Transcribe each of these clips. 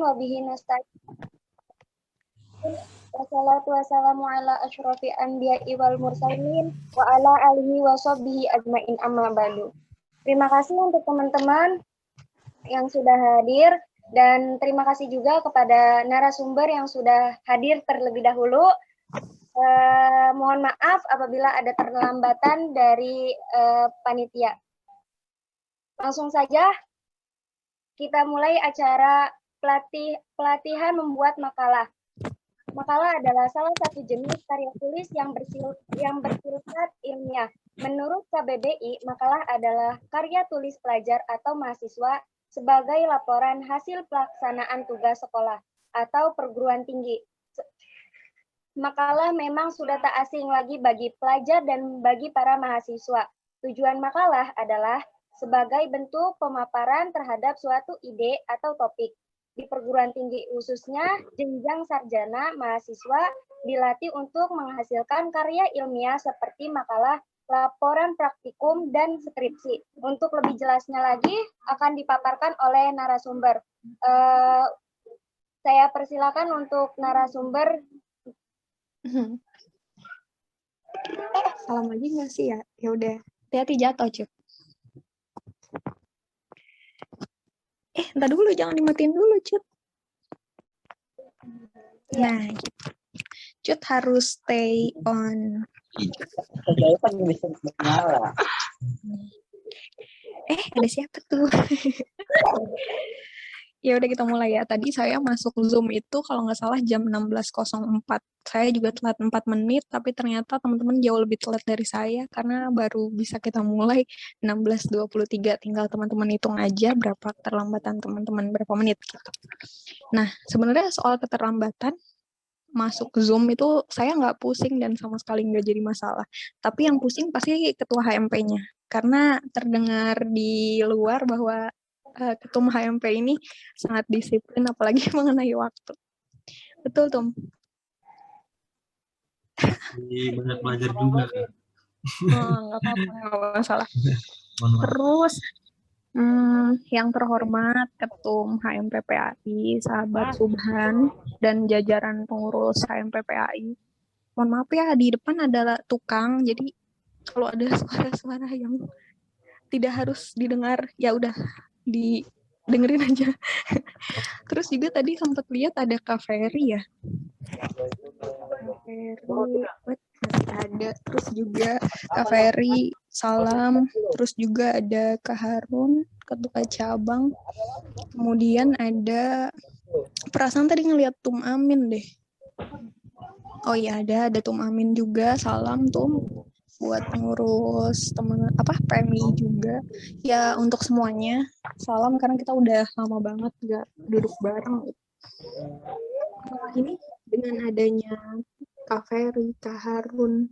wa bihi nasta'in. Wassalatu wassalamu ala asyrofil anbiya'i wal mursalin wa ala alihi wa sahbihi ajmain amma ba'du. Terima kasih untuk teman-teman yang sudah hadir dan terima kasih juga kepada narasumber yang sudah hadir terlebih dahulu. Mohon maaf apabila ada terlambatan dari panitia. Langsung saja kita mulai acara pelatihan membuat makalah. Makalah adalah salah satu jenis karya tulis yang bersifat ilmiah. Menurut KBBI, makalah adalah karya tulis pelajar atau mahasiswa sebagai laporan hasil pelaksanaan tugas sekolah atau perguruan tinggi. Makalah memang sudah tak asing lagi bagi pelajar dan bagi para mahasiswa. Tujuan makalah adalah sebagai bentuk pemaparan terhadap suatu ide atau topik. Di perguruan tinggi khususnya, jenjang sarjana mahasiswa dilatih untuk menghasilkan karya ilmiah seperti makalah, laporan praktikum, dan skripsi. Untuk lebih jelasnya lagi, akan dipaparkan oleh narasumber. Saya persilakan untuk narasumber. Salam aja nggak sih ya? Ya udah, hati-hati jatuh, Cuk. Entar dulu, jangan dimatiin dulu, Cut. Nah, Cut harus stay on. Ada siapa tuh? Ya udah kita mulai ya. Tadi saya masuk Zoom itu kalau nggak salah jam 16.04. Saya juga telat 4 menit, tapi ternyata teman-teman jauh lebih telat dari saya karena baru bisa kita mulai 16.23. Tinggal teman-teman hitung aja berapa keterlambatan teman-teman, berapa menit gitu. Nah, sebenarnya soal keterlambatan masuk Zoom itu saya nggak pusing dan sama sekali nggak jadi masalah. Tapi yang pusing pasti ketua HMP-nya. Karena terdengar di luar bahwa ketum HMP ini sangat disiplin apalagi mengenai waktu. Betul, Tom? Banyak belajar juga kan. Nggak apa-apa, nggak masalah. Terus yang terhormat Ketum HMP PAI, sahabat Subhan, dan jajaran pengurus HMP PAI. Mohon maaf ya, di depan ada tukang, jadi kalau ada suara-suara yang tidak harus didengar, ya udah didengerin aja. Terus juga tadi sempat lihat ada Kak Ferry ya. Kak Ferry, masih ada. Terus juga Kak Ferry, salam. Terus juga ada Kak Harun, ketua cabang. Kemudian ada, perasaan tadi ngeliat Tum Amin deh. Oh iya, ada Tum Amin juga, salam Tum. Buat pengurus PMI juga. Ya untuk semuanya, salam karena kita udah lama banget gak duduk bareng. Ini dengan adanya Kak Ferry, Kak Harun,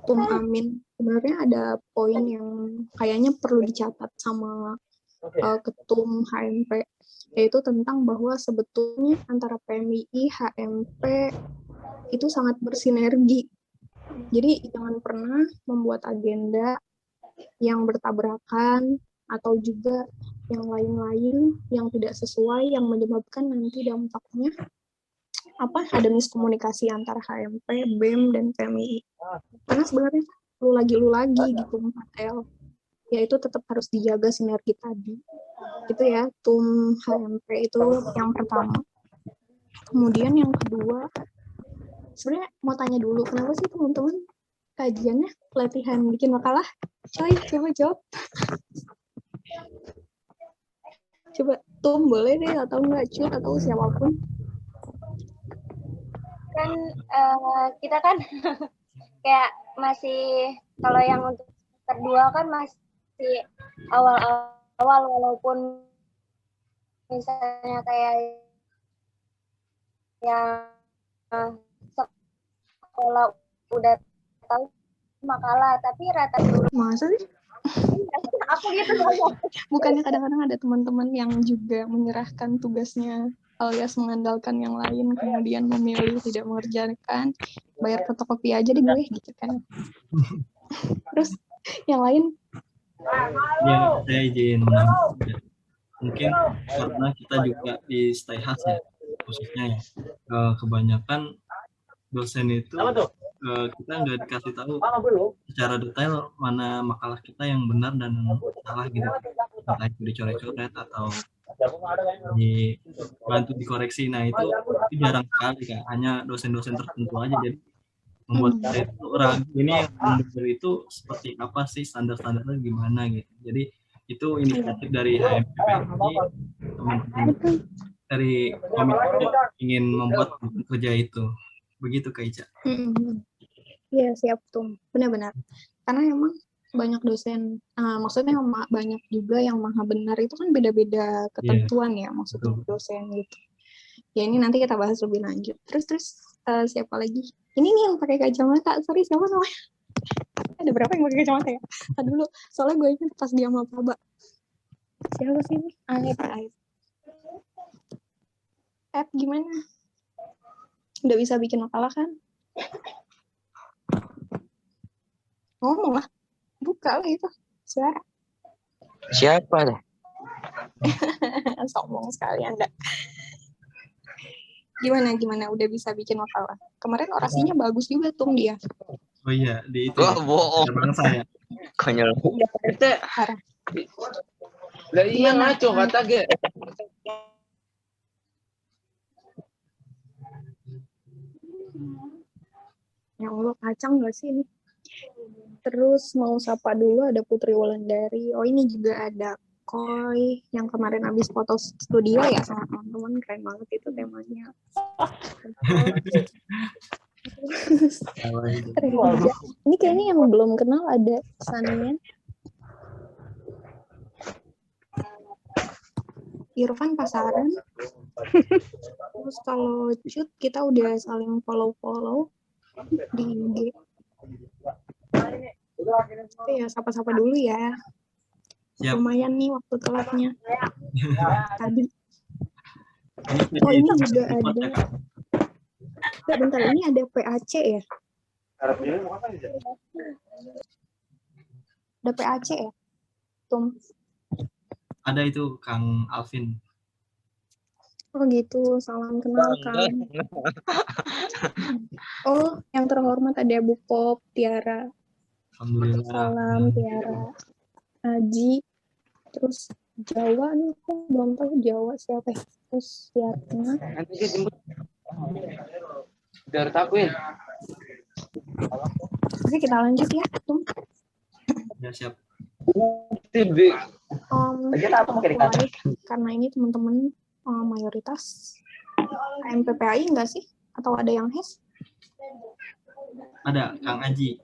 Tum Amin, sebenarnya ada poin yang kayaknya perlu dicatat sama Ketum HMP, yaitu tentang bahwa sebetulnya antara PMI, HMP itu sangat bersinergi. Jadi jangan pernah membuat agenda yang bertabrakan atau juga yang lain-lain yang tidak sesuai, yang menyebabkan nanti dampaknya ada miskomunikasi antara HMP, BEM, dan PMI. Karena sebenarnya lu lagi gitu 4L. Ya itu tetap harus dijaga sinergi tadi. Itu ya, Tum HMP itu yang pertama. Kemudian yang kedua, sebenarnya mau tanya dulu, kenapa sih teman-teman kajiannya pelatihan bikin makalah? Coy, coba jawab. Coba Tum boleh deh, atau enggak Cut, atau siapapun. Kan kita kan kayak masih, kalau yang untuk kedua kan masih awal-awal, walaupun misalnya kayak yang sekolah udah tahu makalah, tapi rata dulu. Masa sih? Aku gitu. Bukannya kadang-kadang ada teman-teman yang juga menyerahkan tugasnya alias mengandalkan yang lain, kemudian memilih tidak mengerjakan, bayar fotokopi aja deh gue, gitu kan. Terus yang lain? Ya, saya izin menambah. mungkin karena kita juga di STIHAS ya, khususnya ya, kebanyakan dosen itu kita nggak dikasih tahu secara detail mana makalah kita yang benar dan salah gitu, entah itu dicoret-coret atau dibantu dikoreksi. Nah itu jarang sekali Kak, hanya dosen-dosen tertentu aja, jadi membuat saya itu ragu ini yang benar itu seperti apa sih, standar-standarnya gimana gitu. Jadi itu inisiatif dari HMPPI, teman-teman dari komite ingin membuat kerja itu. Begitu Kak Ica. Iya, siap tuh. Benar-benar. Karena emang banyak dosen, maksudnya banyak juga yang maha benar itu kan beda-beda ketentuan ya, maksudnya dosen gitu. Ya ini nanti kita bahas lebih lanjut. Terus siapa lagi? Ini nih yang pakai kacamata. Sorry, siapa namanya? Ada berapa yang pakai kacamata ya? Tadi dulu, soalnya gue ingat pas dia sama Paba. Siapa sih ini? Aib. Gimana? Udah bisa bikin makalah kan? Ngomong lah. Buka lah itu suara. Siapa dah? Sombong sekali Anda. Gimana udah bisa bikin makalah? Kemarin orasinya bagus juga tuh dia. Oh iya, di itu. Bohong. Bangsa ya. Konyol. Parah. Lah iya ngaco kata ge. Yang Allah kacang nggak sih ini? Terus mau sapa dulu ada Putri Wulandari. Oh ini juga ada Koi yang kemarin habis foto studio ya sama teman-teman, keren banget itu temanya. Ini kayaknya yang belum kenal ada Sanian, Irfan Pasaran. Terus kalau Cut kita udah saling follow di IG. Oke ya, sapa-sapa dulu ya. Siap. Lumayan nih waktu telatnya. Tadi. Oh ini juga ada. Bentar, ini ada PAC ya? Ada PAC ya? Tum. Ada itu Kang Alvin. Oh gitu, salam kenal Kang. Oh, yang terhormat ada Bu Pop, Tiara. Alhamdulillah. Salam Tiara. Aji. Terus Jawa nih, aku belum tahu Jawa siapa ya. Terus Yatna. Nanti dia jemput. Biar takuin. Oke, kita lanjut ya. Ya siap. Mulai, karena ini teman-teman mayoritas HMPPI enggak sih? Atau ada yang HES? Ada Kang Aji.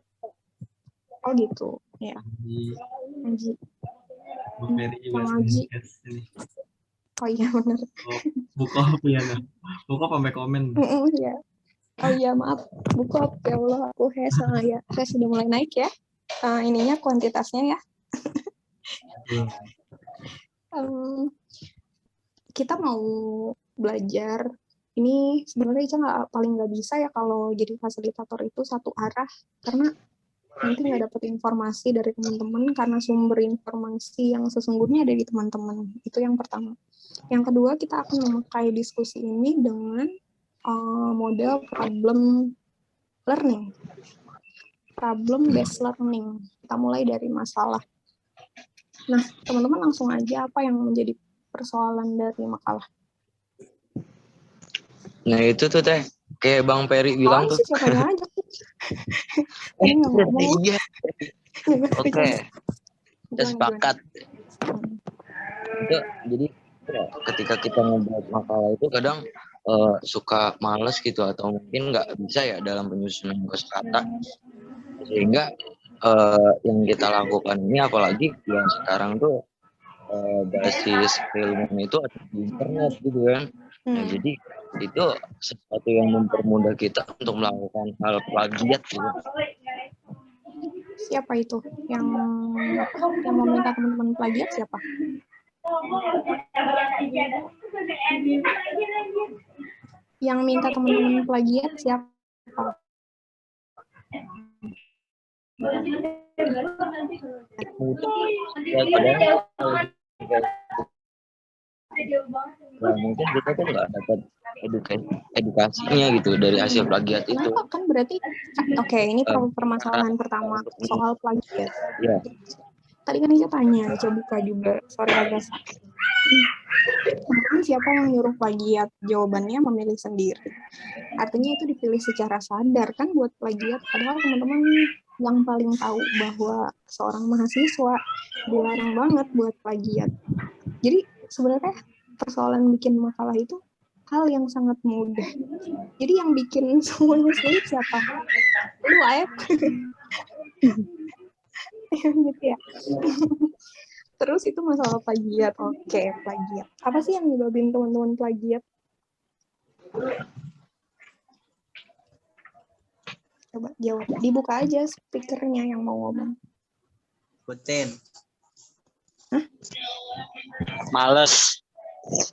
Oh gitu, ya. Aji. Bu Ferry juga Aji. Oh iya benar. Bukop ya, Bukop sampai komen. Iya. Oh iya maaf, Bukop ya Allah, aku HES ya. HES sudah mulai naik ya. Ininya kuantitasnya ya. Kita mau belajar. Ini sebenarnya Ica paling nggak bisa ya kalau jadi fasilitator itu satu arah, karena nanti nggak dapat informasi dari teman-teman karena sumber informasi yang sesungguhnya ada di teman-teman. Itu yang pertama. Yang kedua, kita akan memakai diskusi ini dengan model problem learning, problem based learning. Kita mulai dari masalah. Nah, teman-teman langsung aja apa yang menjadi persoalan dari makalah. Nah itu tuh teh, kayak Bang Peri bilang tuh. Siapa yang ngajak? Ini nggak ngomong. Iya. Oke, kita sepakat. Itu, jadi ketika kita membuat makalah itu kadang suka males gitu atau mungkin nggak bisa ya dalam penyusunan kosakata, sehingga yang kita lakukan ini apalagi yang sekarang tuh basis ilmu itu ada di internet gitu kan. Nah jadi itu sesuatu yang mempermudah kita untuk melakukan hal plagiat gitu. Siapa itu yang meminta teman-teman plagiat siapa? Yang minta teman-teman plagiat siapa? Nah, mungkin kita tuh nggak dapat edukasinya gitu dari hasil plagiat itu. Kenapa? Kan berarti, oke, ini permasalahan pertama soal plagiat. Ya. Tadi kan Ica tanya, Ica buka juga, sorry agak teman siapa yang nyuruh plagiat? Jawabannya memilih sendiri. Artinya itu dipilih secara sadar kan buat plagiat. Padahal teman-teman yang paling tahu bahwa seorang mahasiswa dilarang banget buat plagiat. Jadi sebenarnya persoalan bikin makalah itu hal yang sangat mudah. Jadi yang bikin semuanya sulit siapa? Lu, Aep. Gitu ya. Terus itu masalah plagiat. Oke, plagiat. Apa sih yang nyebabin teman-teman plagiat? Coba jawab. Dibuka aja speakernya yang mau ngomong. Putin. Hah? Males.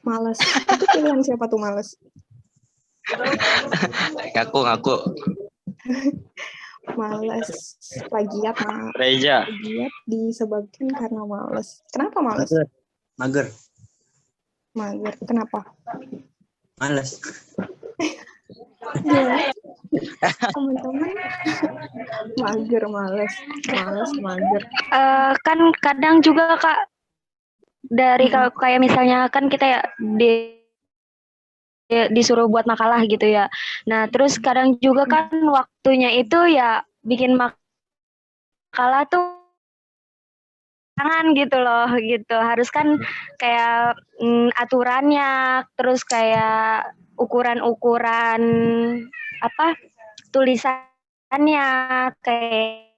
Males. Itu pilihan siapa tuh males? Ngaku. Males. Plagiat. Reja. Plagiat disebabkan karena males. Kenapa males? Mager. Kenapa? Males. Gimana? Teman-teman mager, males, mager. Kan kadang juga Kak, dari kayak misalnya kan kita ya disuruh buat makalah gitu ya. Nah terus kadang juga kan waktunya itu ya bikin makalah tuh tangan gitu loh gitu. Harus kan kayak aturannya, terus kayak ukuran-ukuran apa tulisannya kayak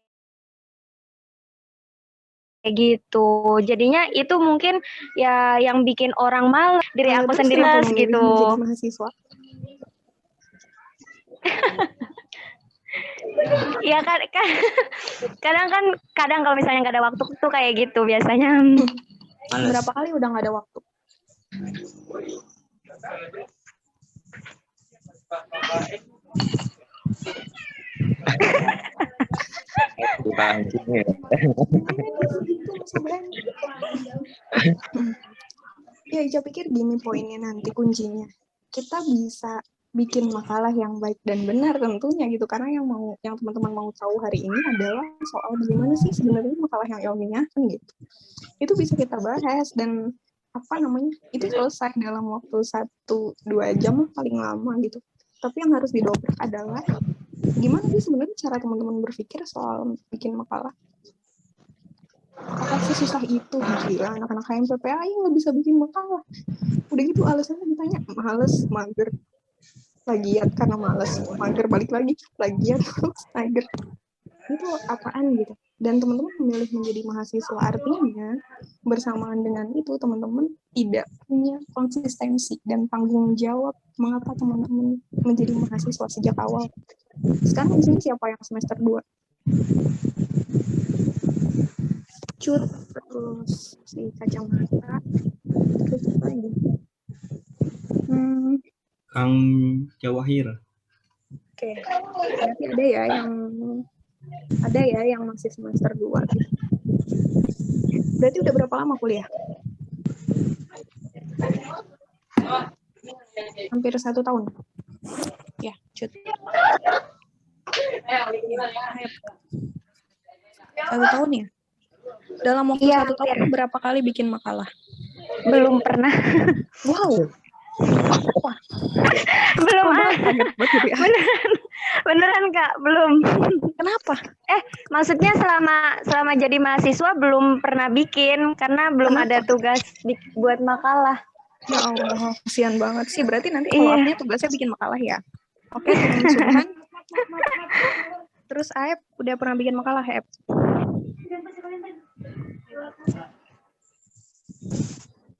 gitu. Jadinya itu mungkin ya yang bikin orang malas, diri aku sendiri malas gitu. Jadi mahasiswa. Ya kan kadang kalau misalnya nggak ada waktu tuh kayak gitu biasanya. Males. Berapa kali udah nggak ada waktu? Ya, Ica pikir gini poinnya nanti kuncinya. Kita bisa bikin makalah yang baik dan benar tentunya gitu, karena yang teman-teman mau tahu hari ini adalah soal bagaimana sih sebenarnya makalah yang ilmiah kan gitu. Itu bisa kita bahas dan itu selesai dalam waktu 1-2 jam paling lama gitu. Tapi yang harus didobrak adalah gimana sih sebenarnya cara teman-teman berpikir soal bikin makalah. Apa sesusah itu? Gila, anak-anak HMPPA yang nggak bisa bikin makalah. Udah gitu alasannya ditanya, males, mager, plagiat karena males, mager, balik lagi, plagiat, mager. Itu apaan gitu. Dan teman-teman memilih menjadi mahasiswa, artinya bersamaan dengan itu teman-teman tidak punya konsistensi dan tanggung jawab mengapa teman-teman menjadi mahasiswa sejak awal. Sekarang di sini siapa yang semester 2? Cut, terus si kacamata, terus apa lagi? Kang Jawahir. Oke, berarti ada ya yang masih semester 2 gitu. Berarti udah berapa lama kuliah? Hampir 1 tahun. Ya, Cut. 1 tahun ya? Dalam waktu 1 tahun berapa kali bikin makalah? Belum pernah. Wow. Belum beneran Kak, belum. Kenapa? Maksudnya selama jadi mahasiswa belum pernah bikin karena belum ada tugas buat makalah. Ya Allah, kasihan banget sih. Berarti nanti follow-up-nya tugasnya bikin makalah ya? Oke, teman Subhan. Terus Aep, udah pernah bikin makalah, Aep?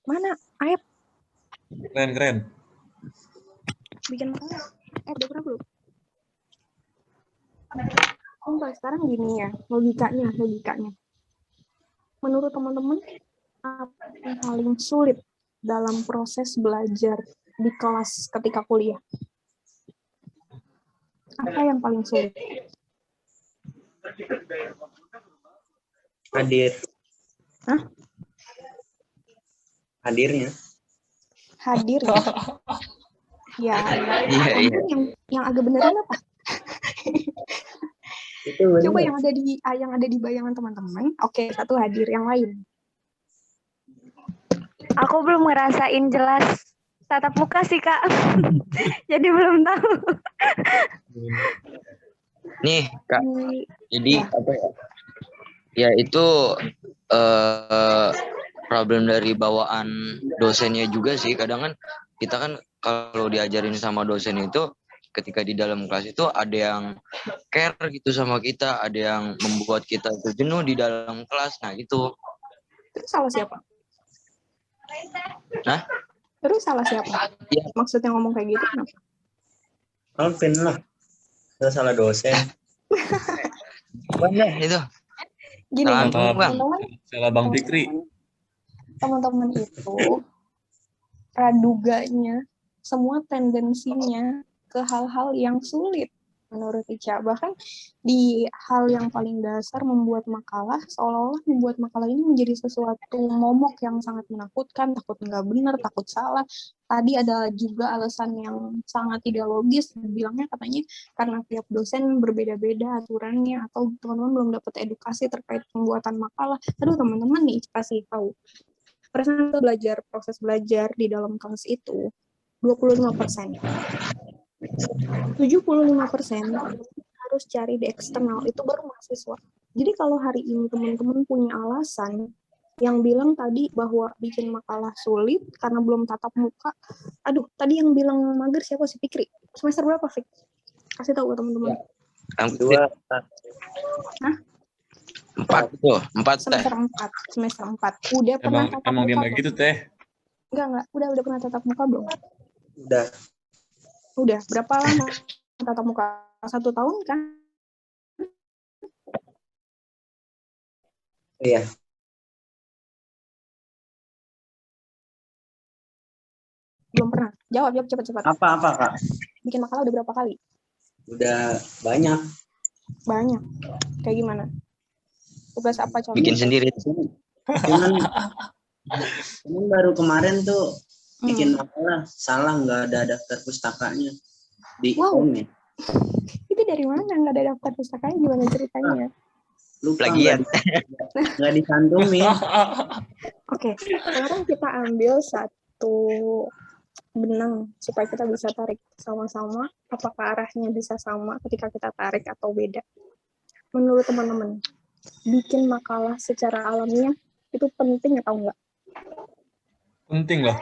Mana Aep? Keren. Bikin makalah. Udah pernah belum? Sekarang gini ya, logikanya. Menurut teman-teman, apa yang paling sulit dalam proses belajar di kelas ketika kuliah? Apa yang paling sulit? Hadir. Hah? Hadirnya. hadir ya. Ya, Iya, iya. yang agak beneran apa? Itu bener. Coba yang ada di bayangan teman-teman. Oke, satu hadir, yang lain. Aku belum ngerasain jelas tatap muka sih, Kak. Jadi belum tahu. Nih, Kak. Jadi Ya. apa ya? Ya itu problem dari bawaan dosennya juga sih. Kadang kan kita kan kalau diajarin sama dosen itu ketika di dalam kelas itu ada yang care gitu sama kita, ada yang membuat kita itu jenuh di dalam kelas. Nah, itu. Terus salah siapa? Nah, Terus salah siapa? ya, Maksudnya ngomong kayak gitu kenapa? Alvin lah. Itu salah dosen. benar itu. Gini, Salah Bang. Salah Bang Fikri. Teman-teman itu praduganya semua tendensinya ke hal-hal yang sulit menurut Ica. Bahkan di hal yang paling dasar membuat makalah, seolah-olah membuat makalah ini menjadi sesuatu momok yang sangat menakutkan, takut nggak benar, takut salah. Tadi ada juga alasan yang sangat tidak logis, bilangnya katanya karena tiap dosen berbeda-beda aturannya, atau teman-teman belum dapat edukasi terkait pembuatan makalah. Aduh teman-teman nih, kasih tahu. Persentase proses belajar di dalam kelas itu 25%. 75% harus cari di eksternal, itu baru mahasiswa. Jadi kalau hari ini teman-teman punya alasan yang bilang tadi bahwa bikin makalah sulit karena belum tatap muka, aduh, tadi yang bilang mager siapa sih? Fikri. Semester berapa, Fik? Kasih tahu ke teman-teman. Yang kedua. Hah? 4 tuh, 4 teh. Semester 4. Udah pernah tatap Emang dia muka? gitu teh. Enggak. Udah pernah tatap muka belum? Udah. Berapa lama tatap muka? 1 tahun kan? Iya. Belum pernah. Jawab cepat-cepat. Apa Kak? Bikin makalah udah berapa kali? Udah banyak. Banyak. Kayak gimana? Tugas apa contohnya? Bikin sendiri. Cuman baru kemarin tuh bikin makalah salah, nggak ada daftar pustakanya di komen. Itu dari mana nggak ada daftar pustakanya? Gimana ceritanya? Lupa, Plagiat. nggak dicantumin. Oke, sekarang kita ambil satu benang supaya kita bisa tarik sama-sama. Apakah arahnya bisa sama ketika kita tarik atau beda? Menurut teman-teman, bikin makalah secara alamiah itu penting atau enggak? Penting lah.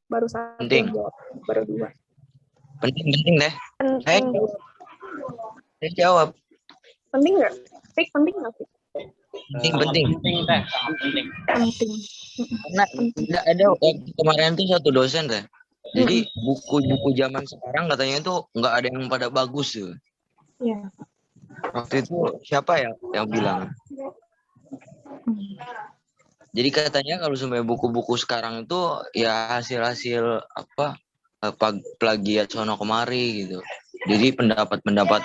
Baru satu Penting. jawab, baru 2. Penting deh. Penting. Saya jawab. Penting nggak? Fik, penting nggak, Fik? Penting. Penting. Karena nggak ada waktu kemarin tuh satu dosen teh. Jadi buku-buku zaman sekarang katanya itu nggak ada yang pada bagus tuh. Iya. Waktu itu siapa ya yang bilang? Jadi katanya kalau sampai buku-buku sekarang itu ya hasil-hasil plagiat sono kemari gitu. Jadi pendapat-pendapat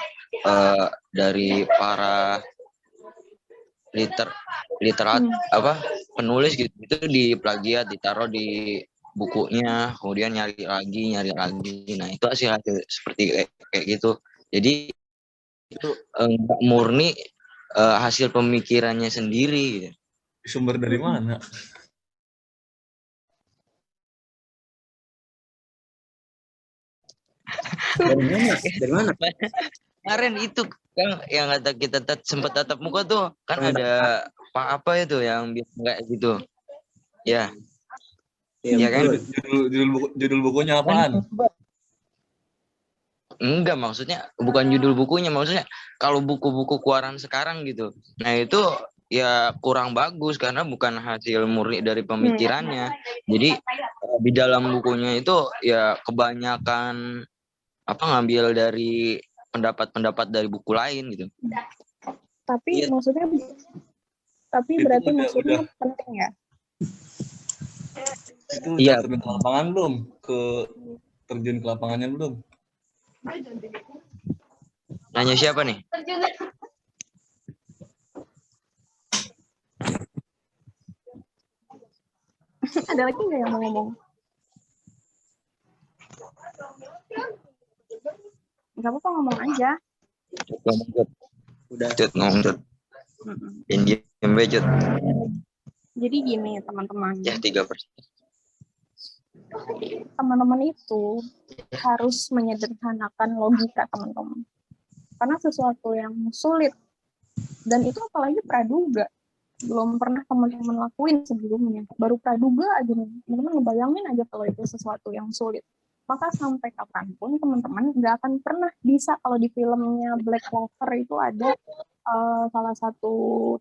dari para literat penulis gitu itu diplagiat, ditaruh di bukunya, kemudian nyari lagi. Nah, itu hasil seperti kayak gitu. Jadi itu enggak murni hasil pemikirannya sendiri gitu. Sumber dari mana? Dari mana? Kemarin itu kan yang kata kita sempat tatap muka tuh kan ada apa itu yang bilang kayak gitu. Ya. Iya kan? Judul bukunya apaan? Enggak, maksudnya bukan judul bukunya, maksudnya kalau buku-buku keluaran sekarang gitu. Nah, itu ya kurang bagus karena bukan hasil murni dari pemikirannya. Jadi di dalam bukunya itu ya kebanyakan ngambil dari pendapat-pendapat dari buku lain gitu. Tapi maksudnya maksudnya penting ya? Itu iya. Terjun ke lapangan belum? Terjun ke lapangannya belum? Nanya siapa nih? Ada lagi nggak yang mau ngomong? Gak apa-apa, ngomong aja. Udah. Ngomong Cut. Diam aja Cut. Jadi gini teman-teman. Ya 3%. Teman-teman itu harus menyederhanakan logika teman-teman. Karena sesuatu yang sulit, dan itu apalagi praduga, belum pernah teman-teman lakuin sebelumnya, baru praduga aja nih, teman-teman ngebayangin aja kalau itu sesuatu yang sulit, maka sampai kapanpun teman-teman nggak akan pernah bisa. Kalau di filmnya Black Clover itu ada salah satu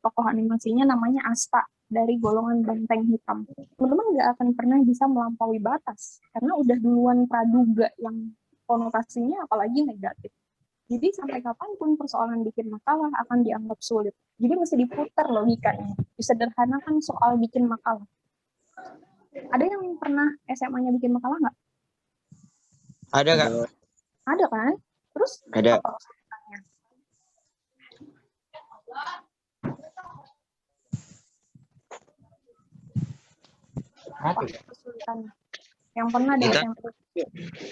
tokoh animasinya namanya Asta dari golongan banteng hitam. Teman-teman nggak akan pernah bisa melampaui batas karena udah duluan praduga yang konotasinya apalagi negatif. Jadi sampai kapanpun persoalan bikin makalah akan dianggap sulit. Jadi mesti diputar logikanya, disederhanakan soal bikin makalah. Ada yang pernah SMA-nya bikin makalah nggak? Ada Kak? Ada kan? Terus Ada. apa kesulitannya? Apa kesulitannya? Yang pernah ada SMP?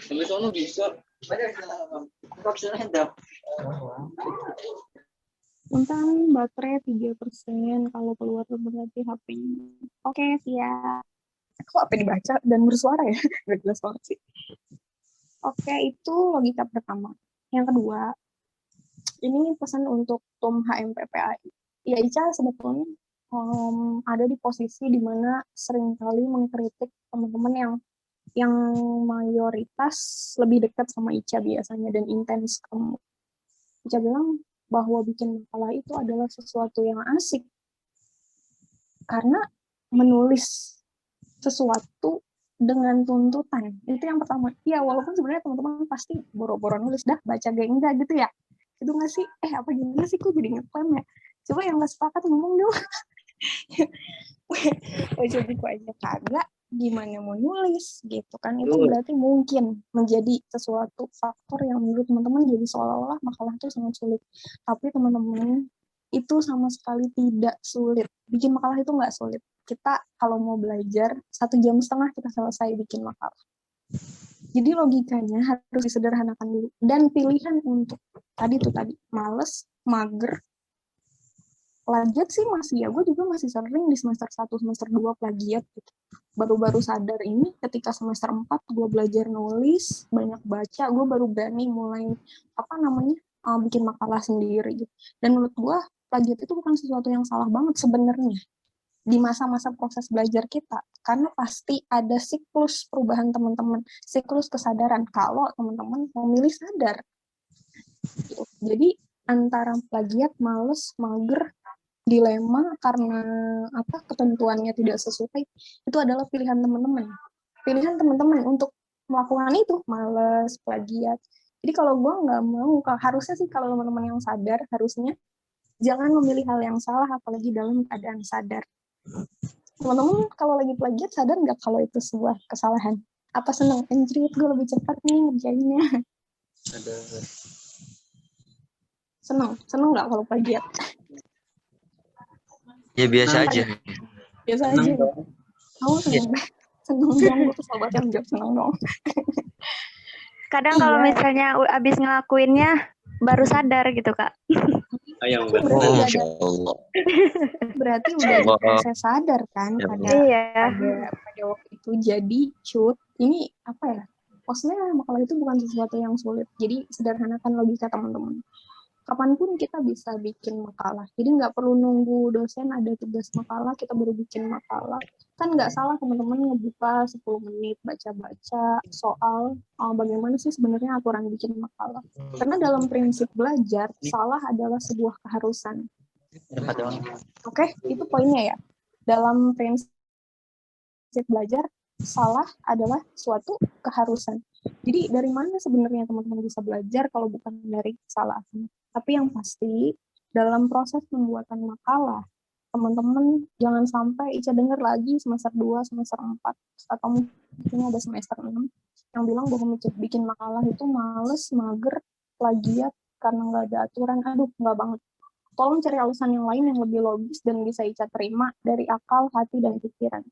Sampai sono bisa. Tentang baterai 3%, kalau keluar berarti HP. Oke, siap. Kok HP dibaca dan bersuara ya? Gak jelas banget sih. Oke, itu logika pertama. Yang kedua, ini pesan untuk TUM HMPPAI. Ya, Ica sebetulnya ada di posisi di mana seringkali mengkritik teman-teman yang mayoritas lebih dekat sama Ica biasanya dan intens kamu. Ica bilang bahwa bikin makalah itu adalah sesuatu yang asik. Karena menulis sesuatu dengan tuntutan, itu yang pertama. Ya, walaupun sebenarnya teman-teman pasti boro-boro nulis, dah baca gak enggak gitu ya. Itu nggak sih? Apa gimana sih? Kok jadi ngeklaim ya? Coba yang nggak sepakat ngomong dong. Baca buku aja kagak, gimana mau nulis gitu kan. Itu berarti mungkin menjadi sesuatu faktor yang menurut teman-teman jadi seolah-olah makalah itu sangat sulit. Tapi teman-teman, itu sama sekali tidak sulit. Bikin makalah itu nggak sulit. Kita kalau mau belajar 1,5 jam kita selesai bikin makalah. Jadi logikanya harus disederhanakan dulu. Dan pilihan untuk tadi males, mager, plagiat sih masih ya, gue juga masih sering di semester 1, semester 2 plagiat gitu. Baru-baru sadar ini ketika semester 4 gue belajar nulis, banyak baca, gue baru berani mulai bikin makalah sendiri gitu. Dan menurut gue plagiat itu bukan sesuatu yang salah banget sebenarnya di masa-masa proses belajar kita, karena pasti ada siklus perubahan teman-teman, siklus kesadaran kalau teman-teman memilih sadar. Jadi antara plagiat, males, mager, dilema karena ketentuannya tidak sesuai, itu adalah pilihan teman-teman. Pilihan teman-teman untuk melakukan itu, males, plagiat. Jadi kalau gue nggak mau, harusnya sih kalau teman-teman yang sadar, harusnya jangan memilih hal yang salah, apalagi dalam keadaan sadar. Teman-teman kalau lagi plagiat sadar nggak kalau itu sebuah kesalahan? Apa seneng? Anjrit, gue lebih cepat nih ngerjainnya. Ada. Seneng nggak kalau plagiat? Ya biasa aja. Biasa aja. Kamu seneng dong, gue kesel banget yang jawab seneng dong. Kadang kalau misalnya abis ngelakuinnya baru sadar gitu Kak. Masya Allah. Berarti udah ada proses sadar kan pada waktu itu. Jadi ini maksudnya makalah itu bukan sesuatu yang sulit. Jadi sederhanakan logika teman-teman. Kapanpun kita bisa bikin makalah. Jadi nggak perlu nunggu dosen ada tugas makalah kita baru bikin makalah. Kan nggak salah teman-teman ngebuka 10 menit baca-baca soal bagaimana sih sebenarnya aturan bikin makalah. Karena dalam prinsip belajar, salah adalah sebuah keharusan. Oke, itu poinnya ya. Dalam prinsip belajar, salah adalah suatu keharusan. Jadi dari mana sebenarnya teman-teman bisa belajar kalau bukan dari kesalahan? Tapi yang pasti, dalam proses pembuatan makalah, teman-teman jangan sampai Ica dengar lagi semester 2, semester 4, atau mungkin ada semester 6, yang bilang bahwa bikin makalah itu males, mager, plagiat, karena nggak ada aturan. Aduh, nggak banget. Tolong cari alasan yang lain yang lebih logis dan bisa Ica terima dari akal, hati, dan pikiran.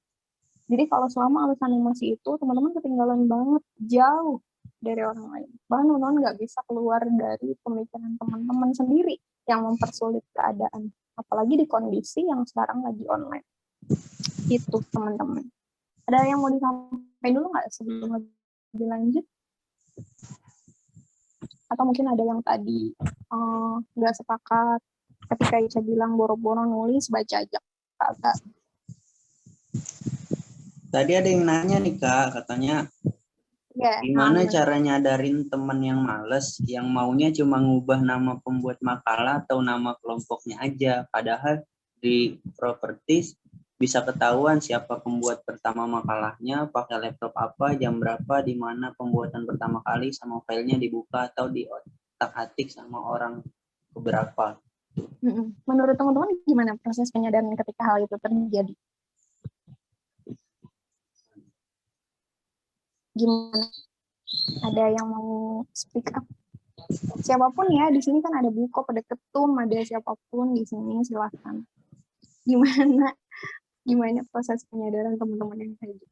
Jadi kalau selama alasan yang masih itu, teman-teman ketinggalan banget, jauh. dari orang lain. Bahkan teman-teman nggak bisa keluar dari pemikiran teman-teman sendiri yang mempersulit keadaan. Apalagi di kondisi yang sekarang lagi online. Itu teman-teman. Ada yang mau disampaikan dulu nggak sebelum lebih lanjut? Atau mungkin ada yang tadi nggak sepakat ketika Ica bilang boro-boro nulis, baca aja kagak. Tadi ada yang nanya nih Kak, katanya gimana cara nyadarin teman yang males, yang maunya cuma ngubah nama pembuat makalah atau nama kelompoknya aja, padahal di Properties bisa ketahuan siapa pembuat pertama makalahnya, pakai laptop apa, jam berapa, di mana pembuatan pertama kali, sama filenya dibuka atau di otak-atik sama orang keberapa. Menurut teman-teman gimana proses penyadaran ketika hal itu terjadi? Gimana? Ada yang mau speak up? Siapapun ya, di sini kan ada Buko, ada Ketum, ada siapapun di sini, silahkan. Gimana proses penyadaran teman-teman yang kayak gitu?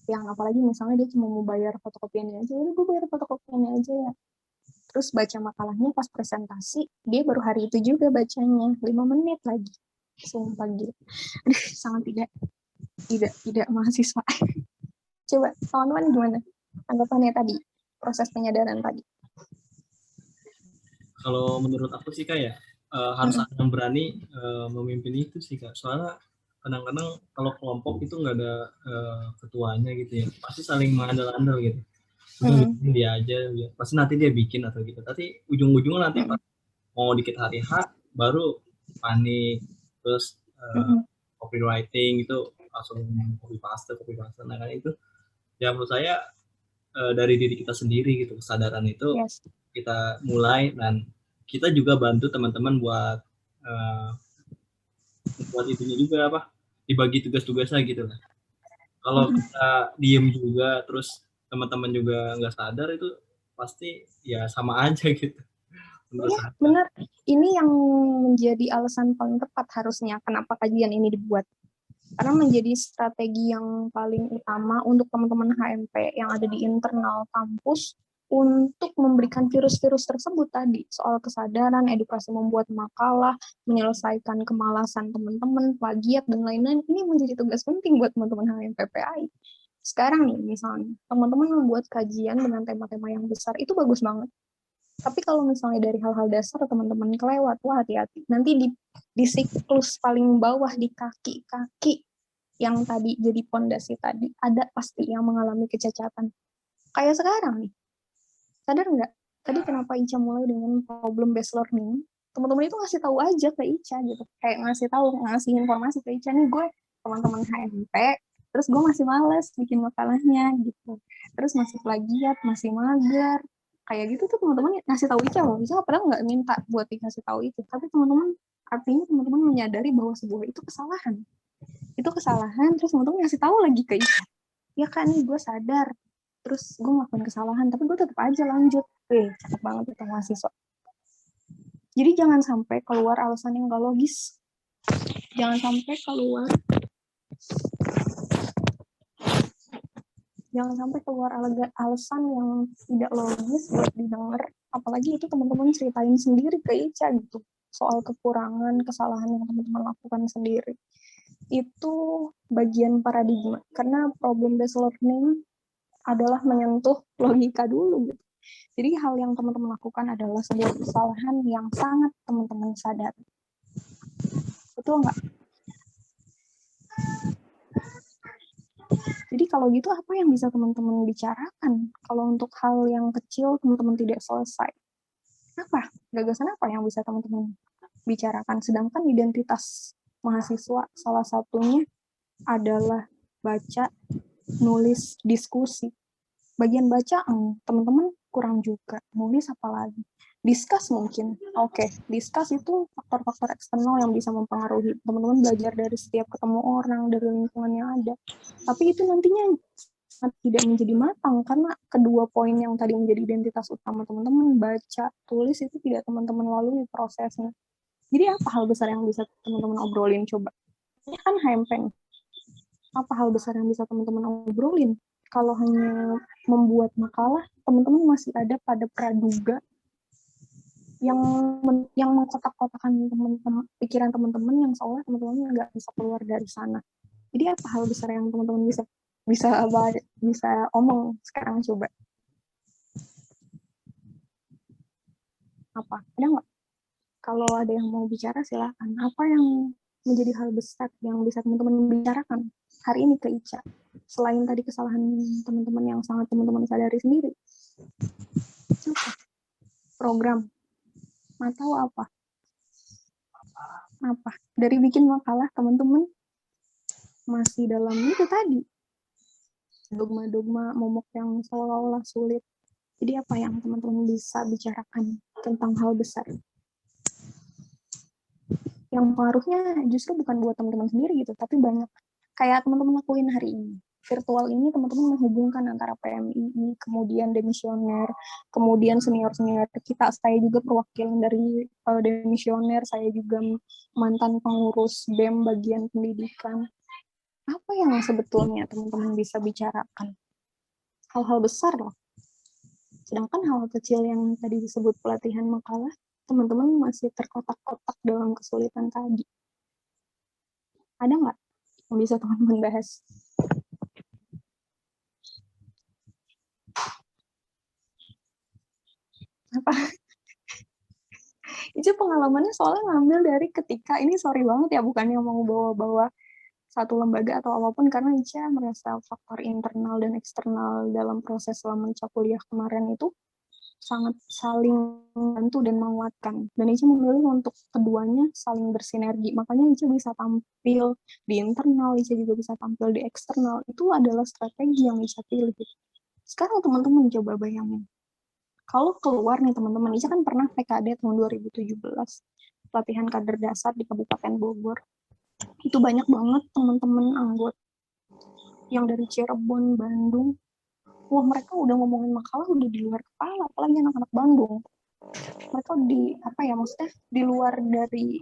Yang apalagi misalnya dia cuma mau bayar fotokopiannya aja, ya gue bayar fotokopiannya aja ya. Terus baca makalahnya pas presentasi, dia baru hari itu juga bacanya, 5 menit lagi. Sumpah gitu. Sangat tidak mahasiswa. Coba teman-teman gimana tanggapannya tadi, proses penyadaran tadi? Kalau menurut aku sih Kak ya, harus ada yang berani memimpin itu sih Kak. Soalnya kadang-kadang kalau kelompok itu nggak ada ketuanya gitu ya, pasti saling mengandal-andal gitu. Dia aja, ya. Pasti nanti dia bikin atau gitu. Tapi ujung-ujungnya nanti pas mau dikit hari H baru panik, terus copywriting itu langsung copy paste. Nah kan itu ya menurut saya dari diri kita sendiri gitu, kesadaran itu kita mulai, dan kita juga bantu teman-teman buat itunya juga apa, dibagi tugas-tugasnya gitu lah. Kalau kita diem juga terus teman-teman juga nggak sadar, itu pasti ya sama aja gitu. Iya, benar. Ini yang menjadi alasan paling tepat harusnya kenapa kajian ini dibuat. Karena menjadi strategi yang paling utama untuk teman-teman HMP yang ada di internal kampus untuk memberikan virus-virus tersebut tadi, soal kesadaran, edukasi membuat makalah, menyelesaikan kemalasan teman-teman, plagiat, dan lain-lain. Ini menjadi tugas penting buat teman-teman HMP PAI. Sekarang nih, misalnya, teman-teman membuat kajian dengan tema-tema yang besar, itu bagus banget. Tapi kalau misalnya dari hal-hal dasar teman-teman kelewat, wah hati-hati. Nanti di siklus paling bawah, di kaki-kaki yang tadi jadi pondasi tadi, ada pasti yang mengalami kecacatan. Kayak sekarang nih, sadar nggak? Tadi kenapa Ica mulai dengan problem based learning? Teman-teman itu ngasih tahu aja ke Ica gitu, kayak ngasih informasi ke Ica nih, gue teman-teman HMP, terus gue masih males bikin makalahnya gitu, terus masih plagiat, masih mager, kayak gitu tuh teman-teman ngasih tahu Ica loh. Ica padahal nggak minta buat dikasih tahu itu, tapi teman-teman artinya teman-teman menyadari bahwa sebuah itu kesalahan, terus teman-teman ngasih tahu lagi ke Ica, ya kan nih gue sadar, terus gue ngelakuin kesalahan, tapi gue tetap aja lanjut. Cakep banget itu mahasiswa. Jadi jangan sampai keluar alasan yang gak logis. Jangan sampai keluar alasan yang tidak logis buat didengar. Apalagi itu teman-teman ceritain sendiri ke Ica gitu, soal kekurangan, kesalahan yang teman-teman lakukan sendiri. Itu bagian paradigma. Karena problem based learning adalah menyentuh logika dulu gitu. Jadi hal yang teman-teman lakukan adalah sebuah kesalahan yang sangat teman-teman sadar. Betul nggak? Jadi kalau gitu apa yang bisa teman-teman bicarakan? Kalau untuk hal yang kecil teman-teman tidak selesai, apa? Gagasan apa yang bisa teman-teman bicarakan? Sedangkan identitas mahasiswa salah satunya adalah baca, nulis, diskusi. Bagian baca, teman-teman kurang juga. Nulis apalagi? Discuss mungkin. Oke, discuss itu faktor-faktor eksternal yang bisa mempengaruhi. Teman-teman belajar dari setiap ketemu orang, dari lingkungan yang ada. Tapi itu nantinya tidak menjadi matang, karena kedua poin yang tadi menjadi identitas utama teman-teman, baca, tulis, itu tidak teman-teman lalui prosesnya. Jadi apa hal besar yang bisa teman-teman obrolin coba? Ini kan HMP. Apa hal besar yang bisa teman-teman obrolin? Kalau hanya membuat makalah, teman-teman masih ada pada praduga yang mengkotak-kotakan teman-teman, pikiran teman-teman yang seolah teman-teman nggak bisa keluar dari sana. Jadi apa hal besar yang teman-teman bisa omong sekarang, coba? Apa? Ada nggak? Kalau ada yang mau bicara silakan. Apa yang menjadi hal besar yang bisa teman-teman bicarakan hari ini ke Ica? Selain tadi kesalahan teman-teman yang sangat teman-teman sadari sendiri. Apa? Program. Atau apa? Apa? Dari bikin makalah teman-teman masih dalam itu tadi. Dogma-dogma momok yang seolah-olah sulit. Jadi apa yang teman-teman bisa bicarakan tentang hal besar? Yang pengaruhnya justru bukan buat teman-teman sendiri gitu, tapi banyak. Kayak teman-teman lakuin hari ini. Virtual ini teman-teman menghubungkan antara PMII, kemudian demisioner, kemudian senior-senior kita. Saya juga perwakilan dari demisioner, saya juga mantan pengurus BEM bagian pendidikan. Apa yang sebetulnya teman-teman bisa bicarakan? Hal-hal besar loh. Sedangkan hal kecil yang tadi disebut pelatihan makalah, teman-teman masih terkotak-kotak dalam kesulitan tadi. Ada nggak yang bisa teman-teman bahas? Apa? Itu pengalamannya soalnya ngambil dari ketika, ini sorry banget ya, bukannya mau bawa-bawa satu lembaga atau apapun, karena Ica merasa faktor internal dan eksternal dalam proses selama Ica kuliah kemarin itu sangat saling membantu dan menguatkan. Dan Ica memilih untuk keduanya saling bersinergi. Makanya Ica bisa tampil di internal, Ica juga bisa tampil di eksternal. Itu adalah strategi yang Ica pilih. Sekarang teman-teman coba bayangin. Kalau keluar nih teman-teman, Ica kan pernah PKD tahun 2017, pelatihan kader dasar di Kabupaten Bogor. Itu banyak banget teman-teman anggota yang dari Cirebon, Bandung. Wah, mereka udah ngomongin makalah udah di luar kepala, apalagi anak-anak Bandung. Mereka maksudnya di luar dari,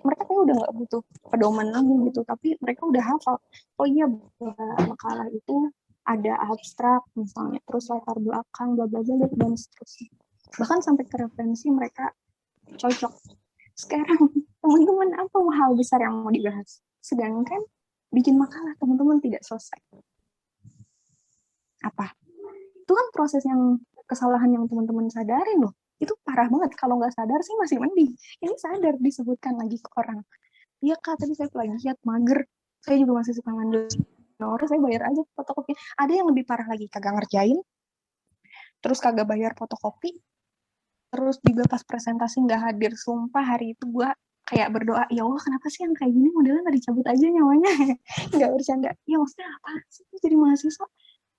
mereka kayak udah nggak butuh pedoman lagi gitu, tapi mereka udah hafal. Oh iya, makalah itu ada abstrak misalnya, terus latar belakang, bla bla bla, dan seterusnya. Bahkan sampai ke referensi mereka cocok. Sekarang, teman-teman apa hal besar yang mau dibahas? Sedangkan bikin makalah teman-teman tidak selesai. Apa? Itu kan proses yang kesalahan yang teman-teman sadarin loh. Itu parah banget. Kalau nggak sadar sih masih mending. Ini sadar disebutkan lagi ke orang. Iya Kak, tadi saya plagiat, mager. Saya juga masih suka ngambil nomor, saya bayar aja fotokopi. Ada yang lebih parah lagi, kagak ngerjain, terus kagak bayar fotokopi, terus juga pas presentasi nggak hadir. Sumpah hari itu gue kayak berdoa, ya Allah kenapa sih yang kayak gini modelnya nggak dicabut aja nyawanya. Nggak bercanda. Ya maksudnya apa sih jadi mahasiswa?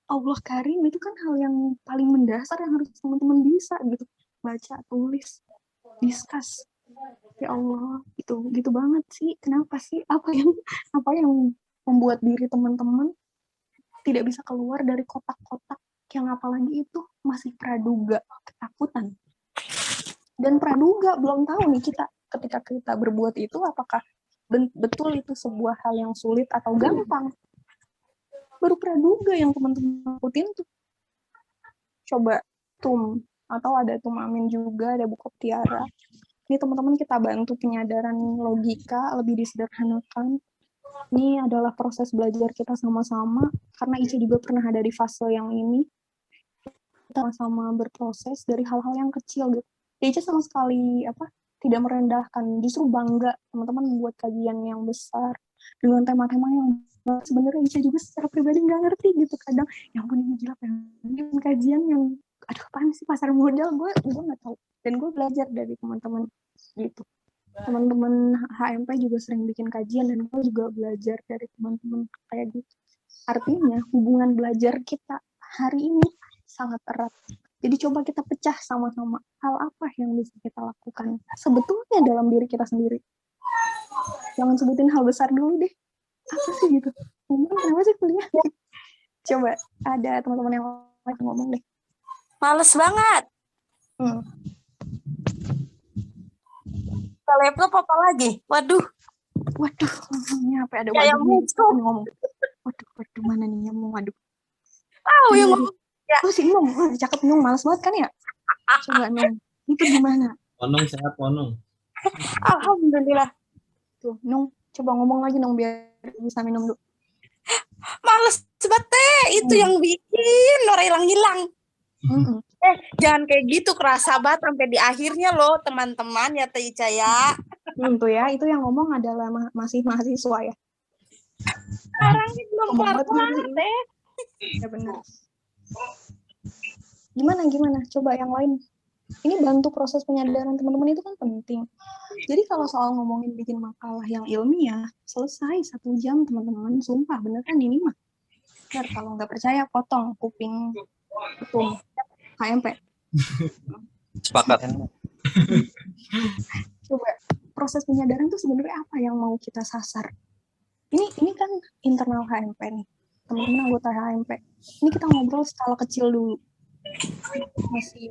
Allah Karim, itu kan hal yang paling mendasar yang harus teman-teman bisa gitu. Baca, tulis, discuss. Ya Allah, itu gitu banget sih. Kenapa sih? Apa yang membuat diri teman-teman tidak bisa keluar dari kotak-kotak yang apalagi itu masih praduga, ketakutan. Dan praduga belum tahu nih kita ketika kita berbuat itu apakah betul itu sebuah hal yang sulit atau gampang. Baru praduga yang teman-teman takutin tuh. Coba TUM, atau ada TUM Amin juga, ada Buku Tiara. Ini teman-teman kita bantu penyadaran logika, lebih disederhanakan. Ini adalah proses belajar kita sama-sama, karena Ica juga pernah ada di fase yang ini. Kita sama-sama berproses dari hal-hal yang kecil gitu. Ica sama sekali tidak merendahkan, justru bangga teman-teman membuat kajian yang besar dengan tema-tema yang sebenarnya Ica juga secara pribadi nggak ngerti gitu kadang. Yang ampun ini gila, pengen kajian yang apaan sih pasar modal, gue nggak tahu. Dan gue belajar dari teman-teman gitu. Teman-teman HMP juga sering bikin kajian dan gue juga belajar dari teman-teman kayak gitu. Artinya hubungan belajar kita hari ini sangat erat. Jadi coba kita pecah sama-sama hal apa yang bisa kita lakukan sebetulnya dalam diri kita sendiri. Jangan sebutin hal besar dulu deh. Apa sih gitu? Kenapa sih kuliah? Coba ada teman-teman yang lagi ngomong deh. Males banget. Laptop apa lagi? Waduh, ngomongnya apa? Ada yang ngomong. Waduh, mana nih yang mau waduh? Tahu yang ngomong Oh si Nung, wah, cakep Nung, males banget kan ya? Coba Nung, itu gimana? Ponong sehat Ponong. Alhamdulillah. Tuh Nung, coba ngomong lagi Nung biar bisa minum dulu. Males banget itu yang bikin Nora hilang-hilang. Jangan kayak gitu, kerasa banget sampai di akhirnya loh teman-teman ya Teh Ica ya. Tuh ya, itu yang ngomong adalah masih mahasiswa ya. Sekarang ini belum kelar-kelar Teh. Ya benar. Gimana? Coba yang lain. Ini bantu proses penyadaran teman-teman itu kan penting. Jadi kalau soal ngomongin bikin makalah yang ilmiah, selesai 1 jam teman-teman. Sumpah, beneran ini mah. Benar, kalau nggak percaya, potong kuping ketum HMP. Sepakat. Coba, proses penyadaran itu sebenarnya apa yang mau kita sasar? Ini kan internal HMP nih. Teman-teman anggota HMP. Ini kita ngobrol skala kecil dulu.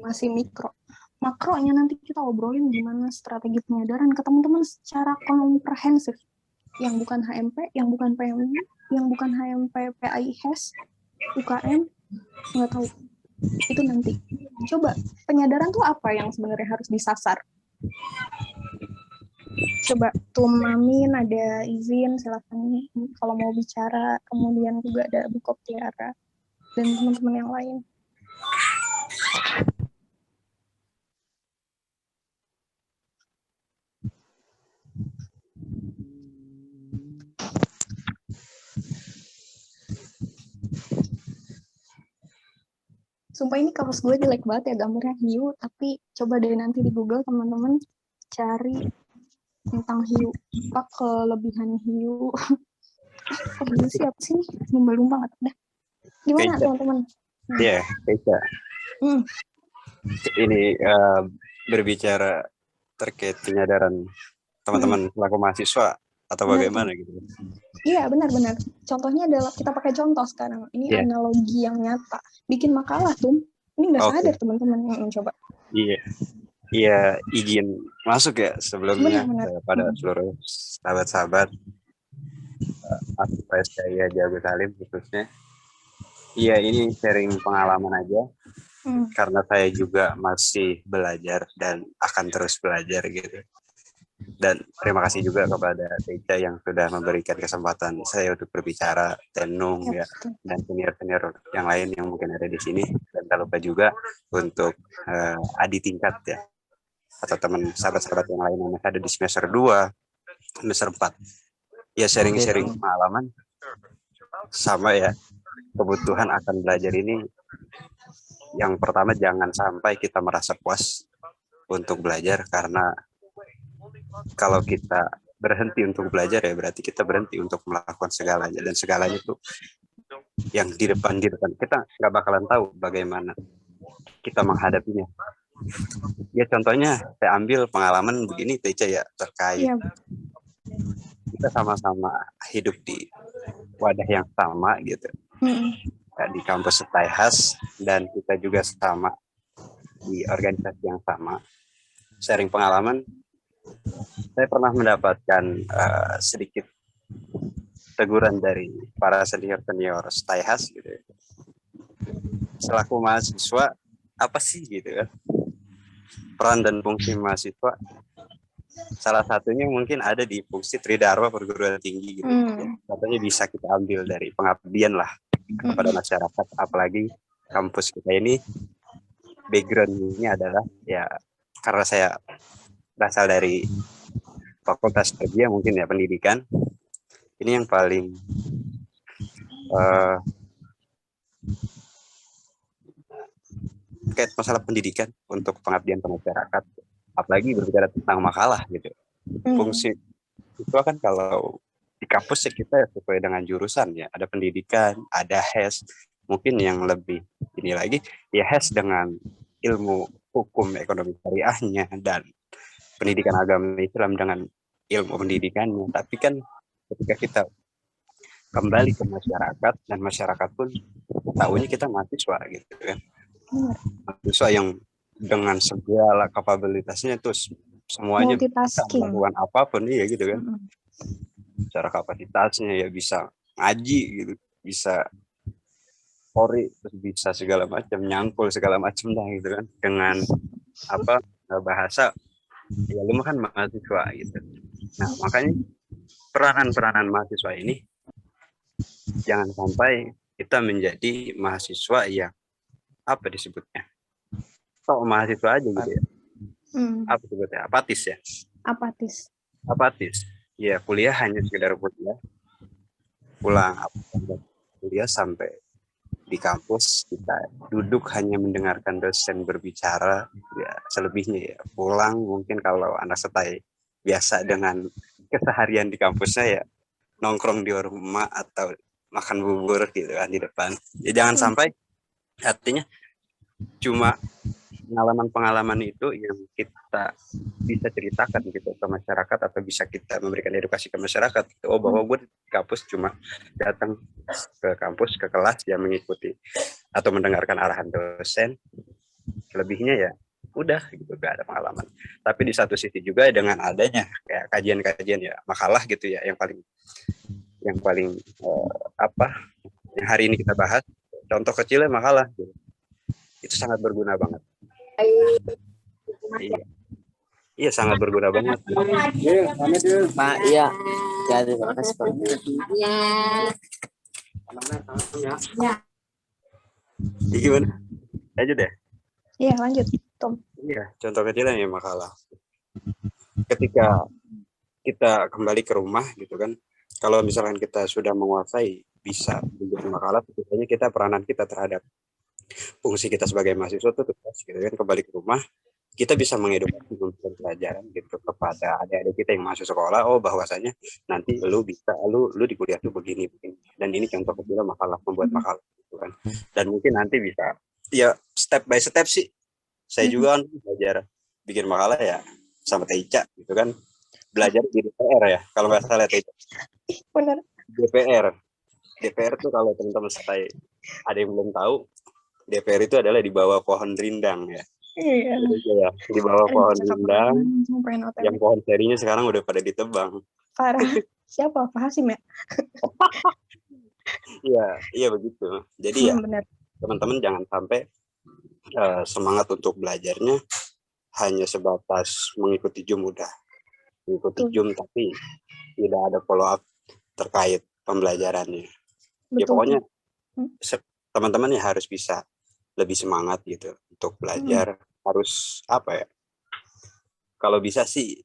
Masih mikro. Makronya nanti kita obrolin gimana strategi penyadaran ke teman-teman secara komprehensif. Yang bukan HMP, yang bukan PMI, yang bukan HMP, PAI, HES, UKM, nggak tahu. Itu nanti. Coba, penyadaran tuh apa yang sebenarnya harus disasar? Coba, Tumamin ada izin, silakan kalau mau bicara. Kemudian juga ada Bu Koptiara dan teman-teman yang lain. Sumpah ini kaos gue jelek banget ya, gambarnya hiu, tapi coba deh nanti di Google teman-teman cari tentang hiu, apa kelebihan hiu. Hiu siapa sih? Lumba-lumba nggak tahu. Gimana teman-teman? Iya, Keisha. Ini berbicara terkait penyadaran teman-teman pelaku mahasiswa atau bagaimana gitu. Iya, benar-benar. Contohnya adalah kita pakai contoh sekarang. Ini analogi yang nyata. Bikin makalah tuh. Ini nggak sadar teman-teman. Coba. Iya, izin masuk ya sebelumnya pada seluruh sahabat-sahabat aktivis saya Jago Salim khususnya. Iya, ini sharing pengalaman aja. Karena saya juga masih belajar dan akan terus belajar gitu. Dan terima kasih juga kepada Teja yang sudah memberikan kesempatan saya untuk berbicara, dan Nung ya, dan senior-senior yang lain yang mungkin ada di sini. Dan tak lupa juga untuk adik tingkat ya, atau teman sahabat-sahabat yang lain yang ada di semester 2, semester 4. Ya sharing-sharing pengalaman sama ya, kebutuhan akan belajar ini. Yang pertama, jangan sampai kita merasa puas untuk belajar, karena kalau kita berhenti untuk belajar ya berarti kita berhenti untuk melakukan segalanya, dan segalanya itu yang di depan kita nggak bakalan tahu bagaimana kita menghadapinya. Ya contohnya saya ambil pengalaman begini Teja ya, terkait kita sama-sama hidup di wadah yang sama gitu, di kampus Taihas, dan kita juga sama di organisasi yang sama. Sharing pengalaman, saya pernah mendapatkan sedikit teguran dari para senior-senior Taihas gitu. Selaku mahasiswa, apa sih gitu kan peran dan fungsi mahasiswa? Salah satunya mungkin ada di fungsi Tridharma perguruan tinggi gitu. Katanya bisa kita ambil dari pengabdian lah kepada masyarakat, apalagi kampus kita ini background-nya adalah ya, karena saya berasal dari fakultas kerja mungkin ya, pendidikan. Ini yang paling terkait masalah pendidikan untuk pengabdian ke masyarakat, apalagi berbicara tentang makalah gitu. Fungsi itu kan kalau di kampus ya kita sesuai dengan jurusan ya, ada pendidikan, ada HES, mungkin yang lebih ini lagi ya HES dengan ilmu hukum ekonomi syariahnya, dan pendidikan agama Islam dengan ilmu pendidikannya. Tapi kan ketika kita kembali ke masyarakat, dan masyarakat pun tahunya kita mahasiswa gitu kan, mahasiswa yang dengan segala kapabilitasnya itu semuanya bisa melakukan apapun ya gitu kan. Secara kapasitasnya ya bisa ngaji gitu, bisa Polri terus bisa segala macam, nyangkul segala macam dah gitu kan, dengan apa bahasa ya lu kan mahasiswa gitu. Nah makanya peranan mahasiswa ini jangan sampai kita menjadi mahasiswa yang apa disebutnya, mahasiswa aja gitu ya. Apa disebutnya, apatis ya? Apatis. Ya kuliah hanya sekedar kuliah, pulang kuliah sampai di kampus kita duduk hanya mendengarkan dosen berbicara, ya selebihnya ya pulang. Mungkin kalau anak setai biasa dengan keseharian di kampusnya ya nongkrong di rumah atau makan bubur gitu kan di depan. Ya jangan sampai artinya cuma pengalaman itu yang kita bisa ceritakan gitu ke masyarakat atau bisa kita memberikan edukasi ke masyarakat gitu. Oh bahwa gue di kampus cuma datang ke kampus ke kelas ya mengikuti atau mendengarkan arahan dosen, selebihnya ya udah gitu gak ada pengalaman. Tapi di satu sisi juga dengan adanya kayak kajian-kajian ya makalah gitu ya yang paling yang hari ini kita bahas, contoh kecilnya makalah gitu. Itu sangat berguna banget. Iya sangat berguna banget. Pak, iya. Ya, terima kasih Pak. Ya gimana? Lanjut deh. Iya lanjut, Tom. Iya, contoh kecilnya ya makalah. Ketika kita kembali ke rumah gitu kan, kalau misalkan kita sudah menguasai bisa membuat makalah, tentunya kita peranan kita terhadap fungsi kita sebagai mahasiswa itu tugas gitu kan, kembali ke rumah kita bisa mengedukasi memberikan pelajaran gitu kepada adik-adik kita yang masuk sekolah. Oh bahwasanya nanti lu bisa lu di kuliah tuh begini dan ini contoh kecil makalah, membuat makalah gitu kan. Dan mungkin nanti bisa ya step by step sih. Saya juga kan belajar bikin makalah ya sama Teica gitu kan, belajar di DPR ya kalau nggak salah Teica. Benar. DPR tuh kalau teman-teman saya ada yang belum tahu, DPR itu adalah di bawah pohon rindang ya. Iya. Ya, di bawah pohon rindang, yang pohon serinya sekarang udah pada ditebang. Parah. Siapa? Pak Hasim ya? Iya begitu. Jadi ya teman-teman jangan sampai semangat untuk belajarnya hanya sebatas mengikuti Zoom udah. Mengikuti Zoom tapi tidak ada follow up terkait pembelajarannya. Ya pokoknya teman-teman ya harus bisa lebih semangat gitu untuk belajar. Harus apa ya, kalau bisa sih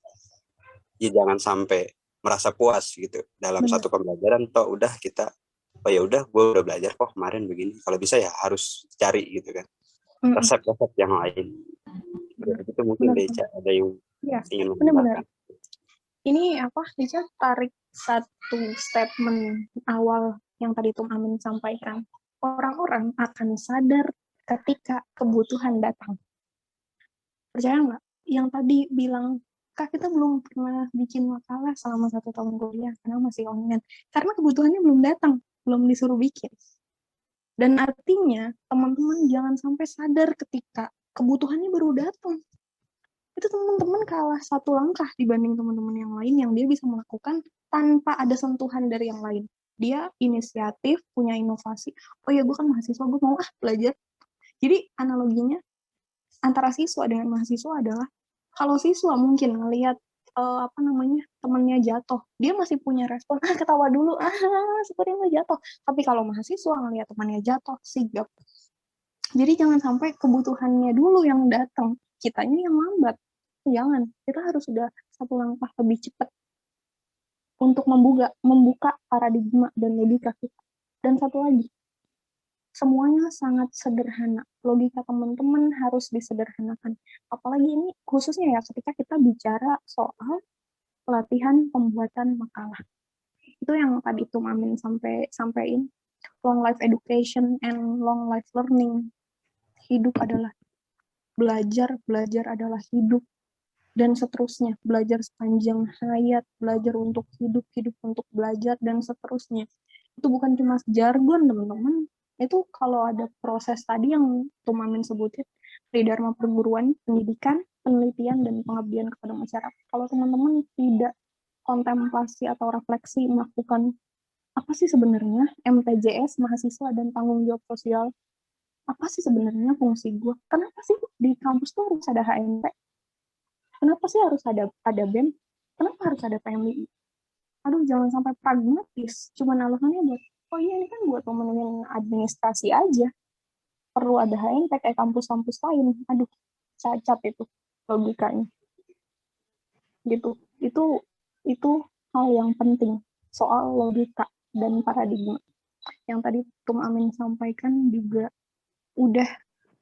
ya jangan sampai merasa puas gitu dalam satu pembelajaran. Toh udah kita gue udah belajar kok kemarin begini. Kalau bisa ya harus cari gitu kan resep-resep yang lain. Itu mungkin Deca ada yang ingin menambahkan. Ini Deca tarik satu statement awal yang tadi Tum Amin sampaikan. Orang-orang akan sadar ketika kebutuhan datang. Percaya nggak? Yang tadi bilang, Kak kita belum pernah bikin makalah selama 1 tahun kuliah, karena masih online. Karena kebutuhannya belum datang, belum disuruh bikin. Dan artinya, teman-teman jangan sampai sadar ketika kebutuhannya baru datang. Itu teman-teman kalah 1 langkah dibanding teman-teman yang lain yang dia bisa melakukan tanpa ada sentuhan dari yang lain. Dia inisiatif, punya inovasi. Oh ya, gue kan mahasiswa, gue mau belajar. Jadi analoginya antara siswa dengan mahasiswa adalah kalau siswa mungkin ngelihat temannya jatuh, dia masih punya respon ketawa dulu sepertinya jatuh. Tapi kalau mahasiswa ngelihat temannya jatuh sigap. Jadi jangan sampai kebutuhannya dulu yang datang, kitanya yang lambat. Jangan, kita harus sudah 1 langkah lebih cepat untuk membuka paradigma dan logika kita. Dan satu lagi, semuanya sangat sederhana. Logika teman-teman harus disederhanakan. Apalagi ini khususnya ya ketika kita bicara soal pelatihan pembuatan makalah. Itu yang tadi Tum Amin sampaikan. Long life education and long life learning. Hidup adalah belajar adalah hidup. Dan seterusnya. Belajar sepanjang hayat, belajar untuk hidup untuk belajar, dan seterusnya. Itu bukan cuma jargon, teman-teman. Itu kalau ada proses tadi yang Tum Amin sebutin, Tridharma perguruan, pendidikan, penelitian, dan pengabdian kepada masyarakat. Kalau teman-teman tidak kontemplasi atau refleksi melakukan apa sih sebenarnya MTJS, mahasiswa dan tanggung jawab sosial? Apa sih sebenarnya fungsi gue? Kenapa sih di kampus tuh harus ada HMP? Kenapa sih harus ada BEM? Kenapa harus ada PMI? Aduh, jangan sampai pragmatis. Cuman alasannya buat, oh iya ini kan buat memenuhi administrasi aja. Perlu ada HMP kayak kampus-kampus lain. Aduh, cacat itu logikanya. Gitu. Itu hal yang penting soal logika dan paradigma. Yang tadi Tum Amin sampaikan juga udah,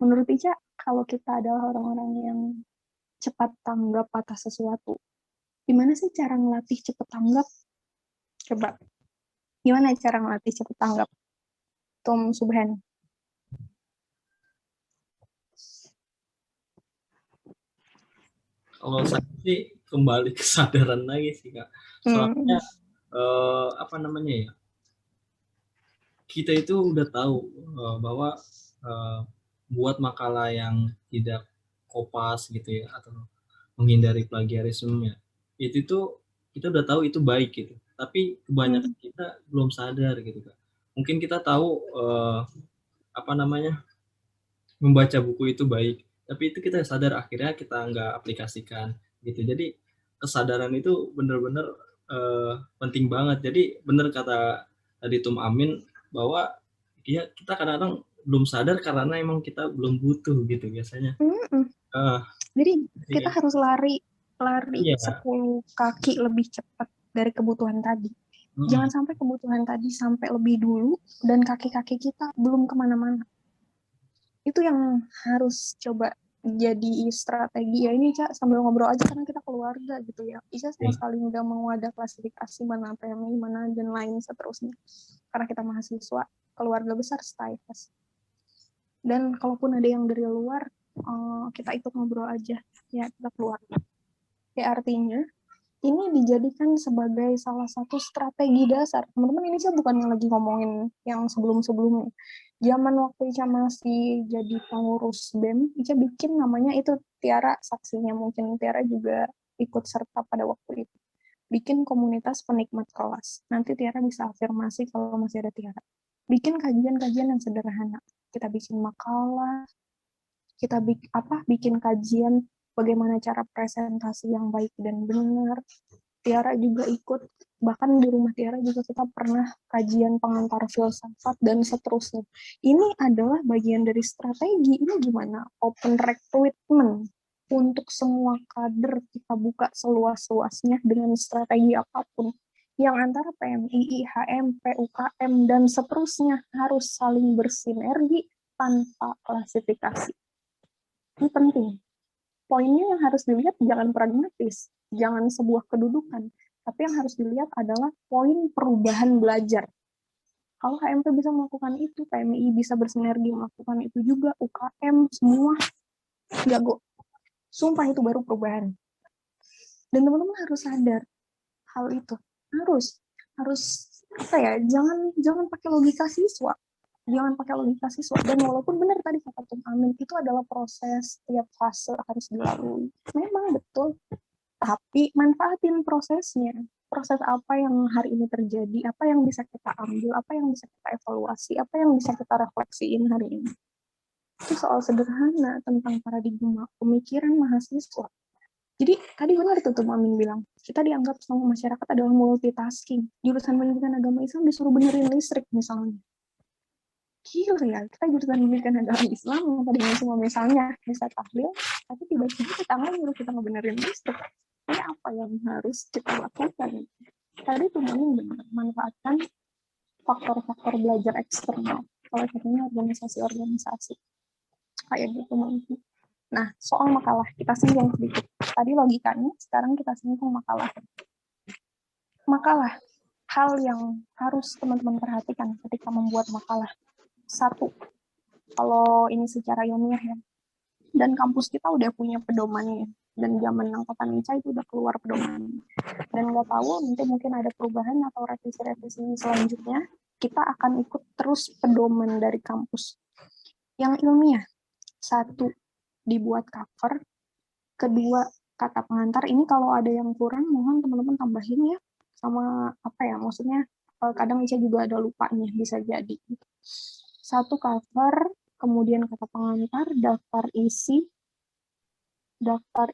menurut Ica, kalau kita adalah orang-orang yang cepat tanggap atas sesuatu, gimana sih cara ngelatih cepat tanggap? Coba, gimana cara ngelatih cepat tanggap? Tum Subhan. Kalau saya sih kembali kesadaran lagi sih Kak. Soalnya apa namanya ya? Kita itu udah tahu bahwa buat makalah yang tidak kopas gitu ya, atau menghindari plagiarisme, itu tuh kita udah tahu itu baik gitu. Tapi kebanyakan kita belum sadar gitu Kak. Mungkin kita tahu apa namanya, membaca buku itu baik, tapi itu kita sadar akhirnya kita nggak aplikasikan gitu. Jadi kesadaran itu benar-benar penting banget. Jadi benar kata tadi Tum Amin bahwa ya kita kadang-kadang belum sadar karena emang kita belum butuh gitu biasanya. Jadi kita harus lari 10 kaki lebih cepat dari kebutuhan tadi. Jangan sampai kebutuhan tadi sampai lebih dulu dan kaki-kaki kita belum kemana-mana. Itu yang harus coba jadi strategi ya. Ini Cak sambil ngobrol aja karena kita keluarga gitu ya. Ica sama sekali nggak mau ada klasifikasi mana PMI mana dan lain seterusnya. Karena kita mahasiswa, keluarga besar STAIFAS. Dan kalaupun ada yang dari luar, kita ikut ngobrol aja ya, kita keluar. Ya artinya ini dijadikan sebagai salah satu strategi dasar. Teman-teman, ini saya bukan lagi ngomongin yang sebelum-sebelumnya. Zaman waktu Ica masih jadi pengurus BEM, Ica bikin namanya itu, Tiara saksinya, mungkin Tiara juga ikut serta pada waktu itu. Bikin komunitas penikmat kelas. Nanti Tiara bisa afirmasi kalau masih ada Tiara. Bikin kajian-kajian yang sederhana. Kita bikin makalah, kita bikin kajian bagaimana cara presentasi yang baik dan benar. Tiara juga ikut, bahkan di rumah Tiara juga kita pernah kajian pengantar filsafat dan seterusnya. Ini adalah bagian dari strategi. Ini gimana? Open recruitment untuk semua kader kita buka seluas-luasnya dengan strategi apapun. Yang antara PMI, HMP, UKM, dan seterusnya harus saling bersinergi tanpa klasifikasi. Ini penting. Poinnya yang harus dilihat jangan pragmatis, jangan sebuah kedudukan, tapi yang harus dilihat adalah poin perubahan belajar. Kalau HMP bisa melakukan itu, PMI bisa bersinergi melakukan itu juga, UKM, semua jago. Sumpah itu baru perubahan. Dan teman-teman harus sadar hal itu. Harus apa ya? Jangan pakai logika siswa. Jangan pakai logika siswa. Dan walaupun benar tadi kata Tum Amin, itu adalah proses, setiap fase harus dilalui. Memang betul. Tapi manfaatin prosesnya. Proses apa yang hari ini terjadi, apa yang bisa kita ambil, apa yang bisa kita evaluasi, apa yang bisa kita refleksiin hari ini. Itu soal sederhana tentang paradigma pemikiran mahasiswa. Jadi tadi benar tuh Tum Amin bilang, kita dianggap sama masyarakat adalah multitasking. Jurusan pendidikan agama Islam disuruh benerin listrik misalnya. Gila ya, kita jurusan pendidikan agama Islam yang tadinya cuma misalnya bisa tahlil, tapi tiba-tiba tetangga nyuruh kita ngebenerin listrik. Ini apa yang harus kita lakukan? Tadi Tum Amin benar, manfaatkan faktor-faktor belajar eksternal. Salah satunya organisasi-organisasi. Kayak gitu mungkin. Nah, soal makalah, kita singgung sedikit. Tadi logikanya, sekarang kita singgung makalah. Makalah, hal yang harus teman-teman perhatikan ketika membuat makalah. Satu, kalau ini secara ilmiah ya, dan kampus kita udah punya pedomannya, dan zaman angkatan Ica itu udah keluar pedomannya. Dan nggak tahu, nanti mungkin ada perubahan atau revisi-revisi selanjutnya, kita akan ikut terus pedoman dari kampus. Yang ilmiah, satu, dibuat cover, kedua, kata pengantar. Ini kalau ada yang kurang, mohon teman-teman tambahin ya, sama apa ya, maksudnya kadang Ica juga ada lupanya, bisa jadi. 1 cover, kemudian kata pengantar, daftar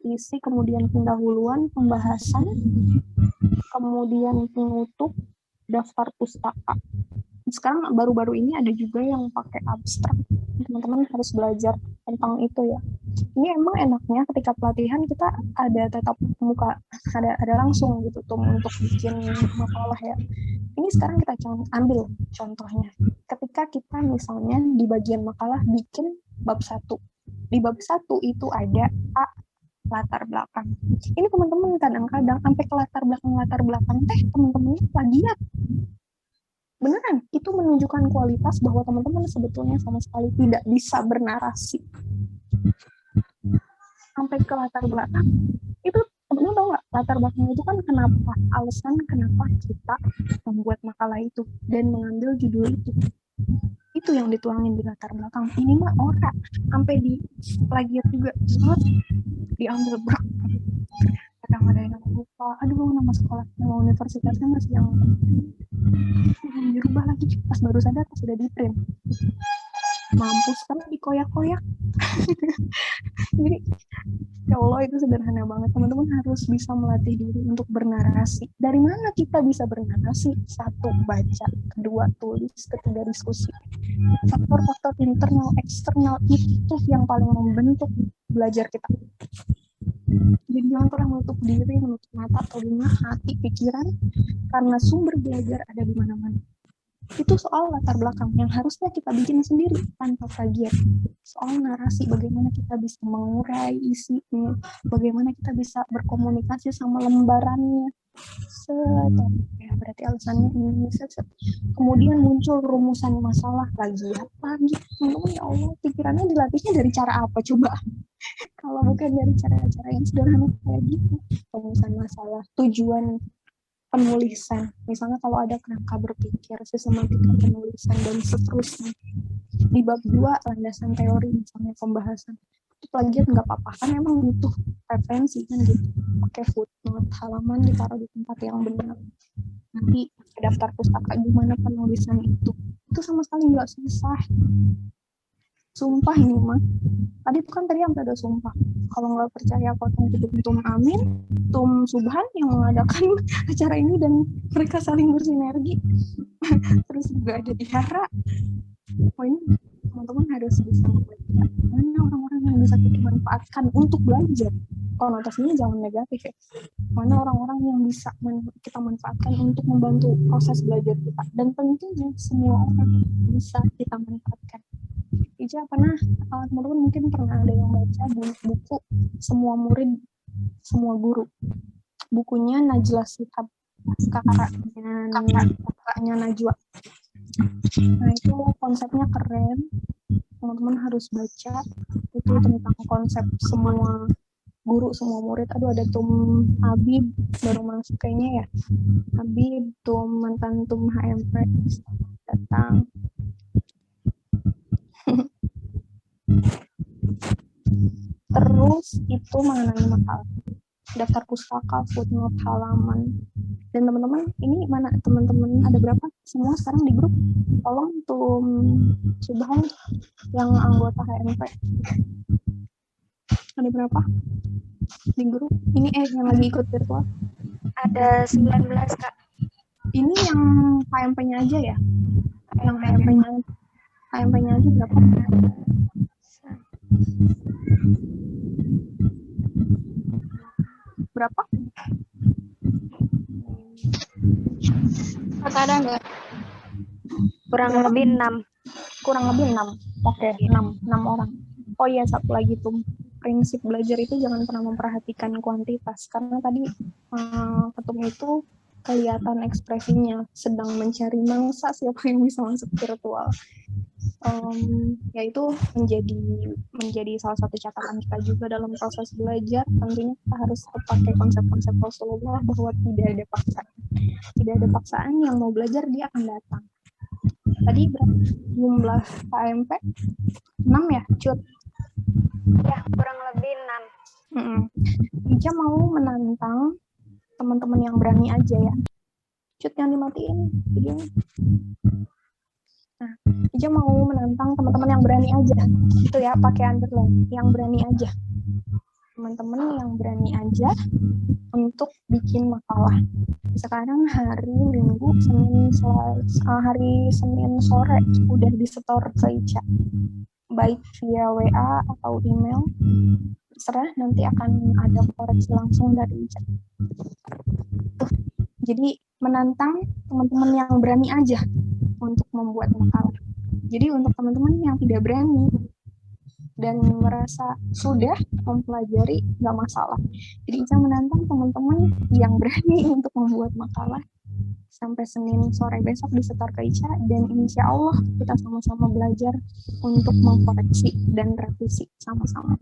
isi, kemudian pendahuluan, pembahasan, kemudian penutup, daftar pustaka. Sekarang baru-baru ini ada juga yang pakai abstrak. Teman-teman harus belajar tentang itu ya. Ini emang enaknya ketika pelatihan kita ada tatap muka, ada langsung gitu tuh untuk bikin makalah ya. Ini sekarang kita ambil contohnya. Ketika kita misalnya di bagian makalah bikin bab 1. Di bab 1 itu ada A, latar belakang. Ini teman-teman kadang-kadang sampai ke latar belakang teman-temannya plagiat. Beneran, itu menunjukkan kualitas bahwa teman-teman sebetulnya sama sekali tidak bisa bernarasi. Sampai ke latar belakang. Itu teman-teman tahu nggak, latar belakang itu kan kenapa, alasan kenapa kita membuat makalah itu dan mengambil judul itu. Itu yang dituangin di latar belakang. Ini mah ora, sampai di plagiat juga. Diambil berak. Kadang ada yang lupa, aduh nama sekolah, nama universitasnya masih yang dirubah lagi, pas baru sadar pas sudah di print. Mampus kan dikoyak-koyak. Jadi ya Allah, itu sederhana banget. Teman-teman harus bisa melatih diri untuk bernarasi. Dari mana kita bisa bernarasi? 1, baca. 2, tulis. 3, diskusi. Faktor-faktor internal, eksternal itu yang paling membentuk belajar kita. Jadi jangan pernah menutup diri, menutup mata, telinga, hati, pikiran, karena sumber belajar ada di mana-mana. Itu soal latar belakang yang harusnya kita bikin sendiri tanpa plagiat. Soal narasi, bagaimana kita bisa mengurai isinya, bagaimana kita bisa berkomunikasi sama lembarannya. Ya berarti alasannya ini. Kemudian muncul rumusan masalah lagi apa gitu. Teman-teman, ya Allah, pikirannya dilatihnya dari cara apa coba? Kalau bukan dari cara-cara yang sederhana kayak gitu. Rumusan masalah, tujuan penulisan. Misalnya kalau ada kerangka berpikir, sistematika penulisan, dan seterusnya. Di bab 2, landasan teori, misalnya pembahasan. Itu plagiat nggak apa-apa, kan emang butuh referensi kan gitu. Pakai footnote, halaman ditaruh di tempat yang benar. Nanti daftar pustaka gimana penulisan itu. Itu sama sekali nggak susah. Sumpah ini mah. Tadi itu kan tadi sampai ada sumpah. Kalau nggak percaya potong Tum Amin, Tum Subhan yang mengadakan acara ini dan mereka saling bersinergi. Terus juga ada Dihara. Oh ini teman-teman harus bisa membaca. Mana orang-orang yang bisa kita manfaatkan untuk belajar. Konotasinya jangan negatif ya. Mana orang-orang yang bisa kita manfaatkan untuk membantu proses belajar kita. Dan tentunya semua orang bisa kita manfaatkan. Ica pernah, teman-teman mungkin pernah ada yang baca buku Semua Murid, Semua Guru. Bukunya Najla Shihab, kakaknya Najwa. Nah itu konsepnya keren, teman-teman harus baca. Itu tentang konsep semua guru, semua murid. Aduh ada Tum Habib, baru masuk kayaknya ya. Habib, Tum, mantan Tum HMP, datang. Terus itu mengenai makalah, daftar pustaka, footnote, halaman. Dan teman-teman, ini mana teman-teman ada berapa? Semua sekarang di grup. Tolong Tum Subhan yang anggota HMP. Ada berapa di grup? Ini yang lagi ikut virtual. Ada 19, Kak. Ini yang HMP-nya aja ya? Yang HMP-nya aja berapa? Berapa? Ada nggak? Kurang lebih 6. Kurang lebih 6. Oke, 6 orang. Oh iya, satu lagi tuh. Prinsip belajar itu jangan pernah memperhatikan kuantitas. Karena tadi ketum itu kelihatan ekspresinya sedang mencari mangsa siapa yang bisa masuk virtual. Yaitu menjadi salah satu catatan kita juga dalam proses belajar. Tentunya kita harus pakai konsep-konsep Rasulullah bahwa tidak ada paksaan yang mau belajar dia akan datang. Tadi berapa jumlah KMP? 6 ya, Cut? Ya, kurang lebih 6. Ica mau menantang teman-teman yang berani aja ya. Cut, yang dimatiin videonya. Nah, Ica mau menantang teman-teman yang berani aja. Itu ya, pakai underline. Yang berani aja. Teman-teman yang berani aja untuk bikin makalah. Sekarang hari Minggu, hari Senin sore udah disetor ke Ica. Baik via WA atau email. Terserah, nanti akan ada koreksi langsung dari Ica. Jadi menantang teman-teman yang berani aja untuk membuat makalah. Jadi untuk teman-teman yang tidak berani dan merasa sudah mempelajari, nggak masalah. Jadi Ica menantang teman-teman yang berani untuk membuat makalah sampai Senin sore besok disetor ke Ica, dan insya Allah kita sama-sama belajar untuk mengkoreksi dan revisi sama-sama.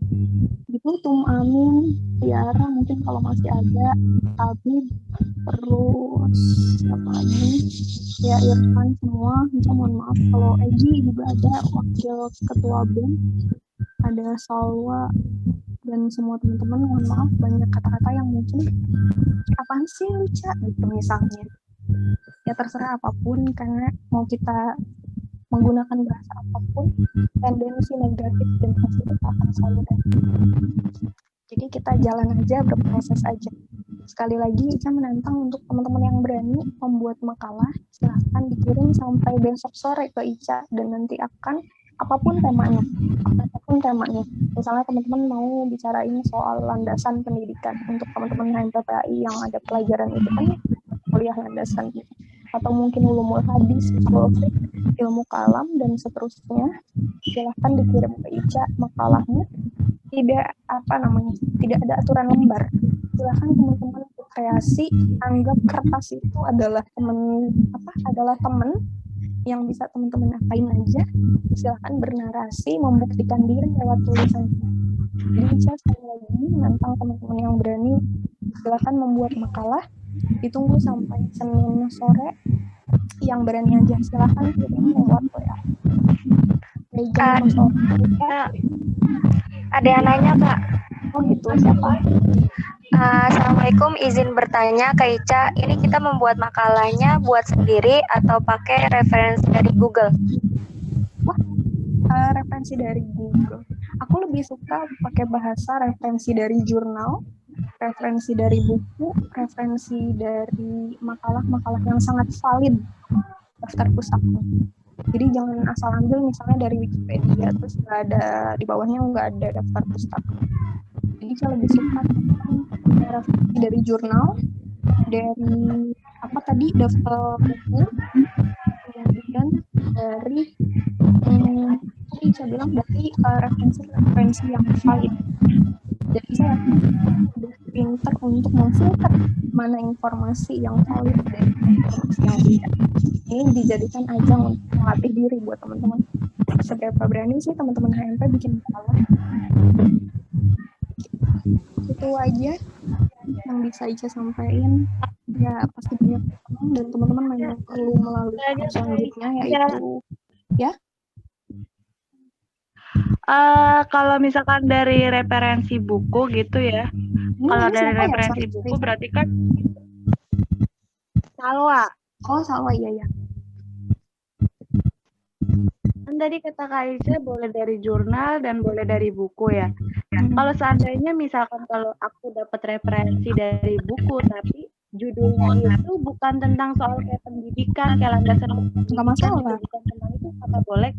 Gitu, Amin, Tiara mungkin kalau masih ada, Habib, terus apa lagi? Ya Irfan semua, Ica mohon maaf kalau Eji juga ada, wakil ketua BEM, ada Salwa, dan semua teman-teman mohon maaf banyak kata-kata yang mungkin apaan sih lu Ca gitu misalnya. Ya terserah apapun, karena mau kita menggunakan bahasa apapun, tendensi negatif dan positif akan selalu ada. Jadi kita jalan aja, berproses aja. Sekali lagi, Ica menantang untuk teman-teman yang berani membuat makalah, silahkan dikirim sampai besok sore ke Ica, dan nanti akan apapun temanya. Misalnya teman-teman mau bicarain soal landasan pendidikan untuk teman-teman HMPPAI yang ada pelajaran itu kan, kuliah landasan gitu. Atau mungkin ulumul hadis, ilmu kalam, dan seterusnya, silahkan dikirim ke Ica makalahnya. Tidak tidak ada aturan lembar. Silahkan teman-teman kreasi, anggap kertas itu adalah teman yang bisa teman-teman apain aja. Silahkan bernarasi, membuktikan diri lewat tulisan. Jadi Ica sekali lagi menantang teman-teman yang berani, silahkan membuat makalah. Ditunggu sampai Senin sore. Yang berani aja silahkan kirim lewat WA. Ada yang nanya, Kak. Oh gitu, siapa? Assalamualaikum, izin bertanya ke Ica, ini kita membuat makalahnya buat sendiri atau pakai referensi dari Google? Referensi dari Google. Aku lebih suka pakai bahasa referensi dari jurnal, referensi dari buku, referensi dari makalah-makalah yang sangat valid, daftar pustaka. Jadi jangan asal ambil misalnya dari Wikipedia terus nggak ada di bawahnya, nggak ada daftar pustaka. Jadi saya lebih suka referensi dari jurnal, dari daftar buku, kemudian dari saya bilang dari referensi yang valid. Jadi saya sudah pintar untuk memfilter mana informasi yang valid dan informasi yang tidak. Ini dijadikan ajang untuk melatih diri buat teman-teman. Seberapa berani sih teman-teman HMP bikin makalah? Itu aja yang bisa Ica sampaikan. Ya pasti banyak teman dan teman-teman memang perlu melalui selanjutnya, yaitu ya. Kalau misalkan dari referensi buku gitu ya, kalau dari referensi buku berarti kan Salwa. Oh Salwa, iya. Kan tadi kata Kak Aisyah boleh dari jurnal dan boleh dari buku ya. Kalau seandainya misalkan kalau aku dapat referensi dari buku tapi judulnya itu bukan tentang soal kayak pendidikan, kayak landasan pendidikan, nggak masalah. Bukan tentang itu, apa boleh?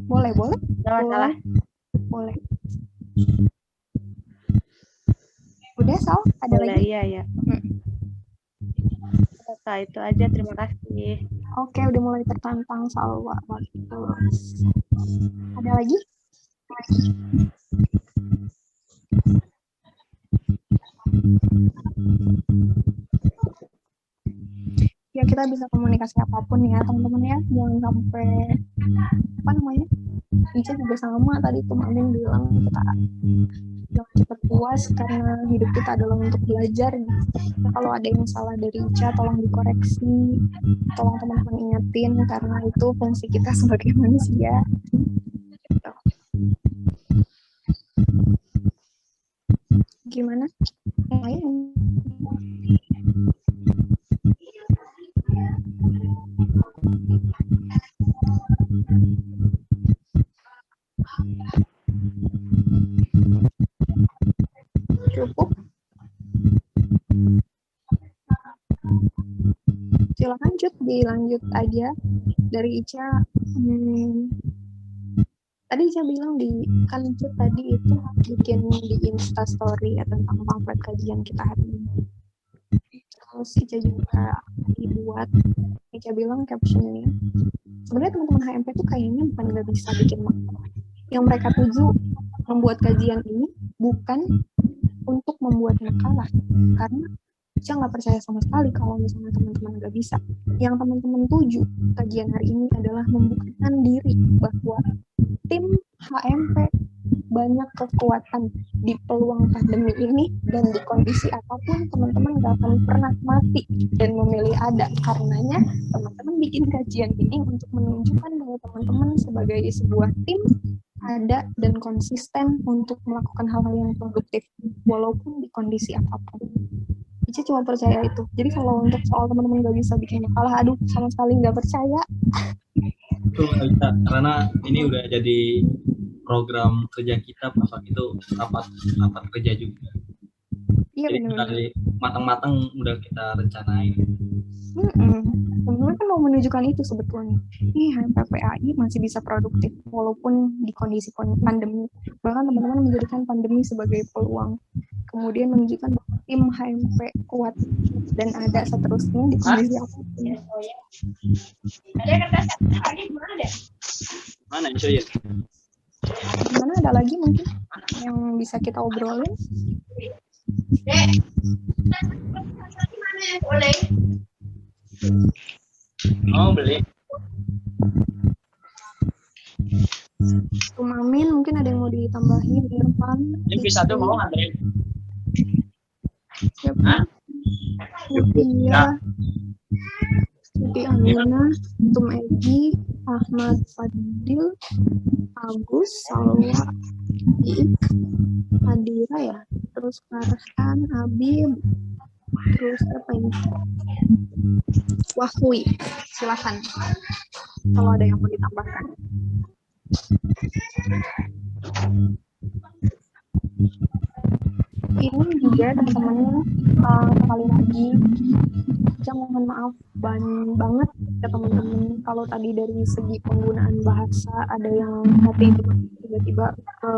Boleh. Nggak masalah. Boleh. Udah, Sal? Ada boleh, lagi? Iya. Itu aja, terima kasih. Oke, udah mulai tertantang Salwa. Ada lagi? Ya, kita bisa komunikasi apapun ya, teman-teman ya. Jangan sampai, Ica juga sama tadi tuh Amin bilang, kita jangan cepat puas karena hidup kita adalah untuk belajar. Kalau ada yang salah dari Ica, tolong dikoreksi, tolong teman-teman ingetin, karena itu fungsi kita sebagai manusia. Gitu. Gimana? Yang lain? Cukup? Silakan Cut, dilanjut aja dari Ica. Tadi Ica bilang kan Cut tadi itu bikin di Instastory ya tentang pamflet kajian kita hari ini. Terus Ica juga dibuat, Ica bilang captionnya, sebenarnya teman-teman HMP itu kayaknya bukan nggak bisa bikin makalah. Yang mereka tuju membuat kajian ini bukan untuk membuat makalah, karena Ica nggak percaya sama sekali kalau misalnya teman-teman nggak bisa. Yang teman-teman tuju kajian hari ini adalah membuktikan diri bahwa tim HMP banyak kekuatan di peluang pandemi ini, dan di kondisi apapun teman-teman nggak akan pernah mati dan memilih ada. Karenanya teman-teman bikin kajian ini untuk menunjukkan bahwa teman-teman sebagai sebuah tim ada dan konsisten untuk melakukan hal-hal yang produktif walaupun di kondisi apapun. Ica cuma percaya itu. Jadi kalau untuk soal teman-teman nggak bisa bikin makalah, aduh sama sekali nggak percaya. Betul Ica, karena ini udah jadi program kerja kita pas waktu itu rapat kerja juga. Iya, jadi dari matang-matang udah kita rencanain. Teman-teman kan mau menunjukkan itu sebetulnya. Nih HMPPAI masih bisa produktif walaupun di kondisi pandemi. Bahkan teman-teman menjadikan pandemi sebagai peluang. Kemudian menunjukkan bahwa tim HMP kuat dan ada seterusnya di kondisi apapun. Mana ya? Gimana, ada lagi mungkin yang bisa kita obrolin? Boleh. Oh, beli. Tumamin mungkin ada yang mau ditambahin, Irfan. Yang bisa tuh mau Andre. Siapa? Iya. Siti Amina, Tum Egi, Ahmad Fadil, Agus, Salwa, Iik, Adira ya, terus Farhan, Habib, terus apa ini? Wahwi, silakan kalau ada yang mau ditambahkan. Ini juga teman-teman, sekali lagi saya mohon maaf banget ke teman-teman kalau tadi dari segi penggunaan bahasa ada yang hati tiba-tiba ke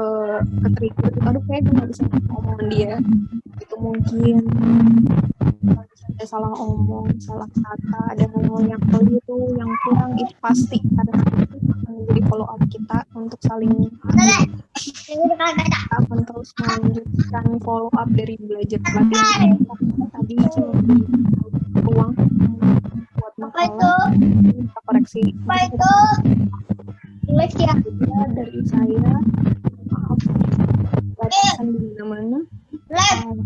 trigger, aduh kayak gue nggak bisa ngomong dia, itu mungkin ada salah omong, salah kata, ada hal-hal yang keliru, yang kurang, itu pasti pada saat itu akan menjadi follow up kita untuk saling akan terus melanjutkan follow up dari belajar pelatihan tadi cuma ruang buat makalah kita koreksi ya dari saya, maaf latihan di mana-mana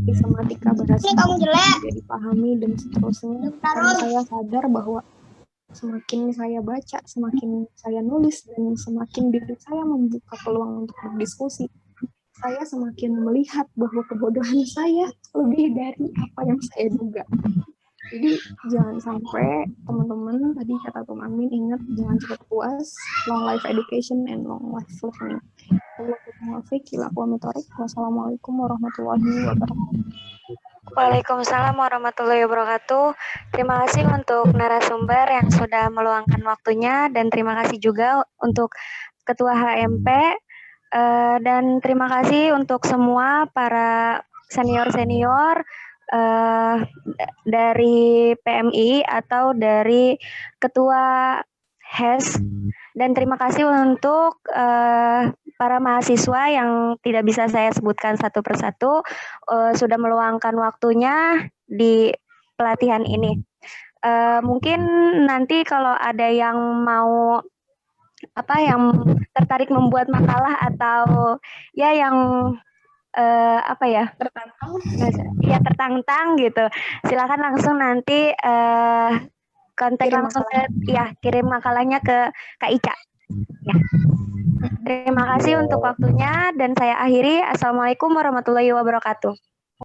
sistematika bahasa tidak dipahami dan seterusnya, karena saya sadar bahwa semakin saya baca, semakin saya nulis, dan semakin diri saya membuka peluang untuk berdiskusi, saya semakin melihat bahwa kebodohan saya lebih dari apa yang saya duga. Jadi jangan sampai teman-teman, tadi kata Tum Amin, ingat jangan cepat puas, long life education and long life learning. Wassalamualaikum warahmatullahi wabarakatuh. Waalaikumsalam warahmatullahi wabarakatuh. Terima kasih untuk narasumber yang sudah meluangkan waktunya, dan terima kasih juga untuk Ketua HMP, dan terima kasih untuk semua para senior-senior dari PMI atau dari Ketua HES, dan terima kasih untuk para mahasiswa yang tidak bisa saya sebutkan satu persatu sudah meluangkan waktunya di pelatihan ini. Mungkin nanti kalau ada yang mau yang tertarik membuat makalah atau ya yang tertantang gitu, silakan langsung nanti kontak langsung kirim makalahnya ke Kak Ica ya. Terima kasih untuk waktunya, dan saya akhiri. Assalamualaikum warahmatullahi wabarakatuh.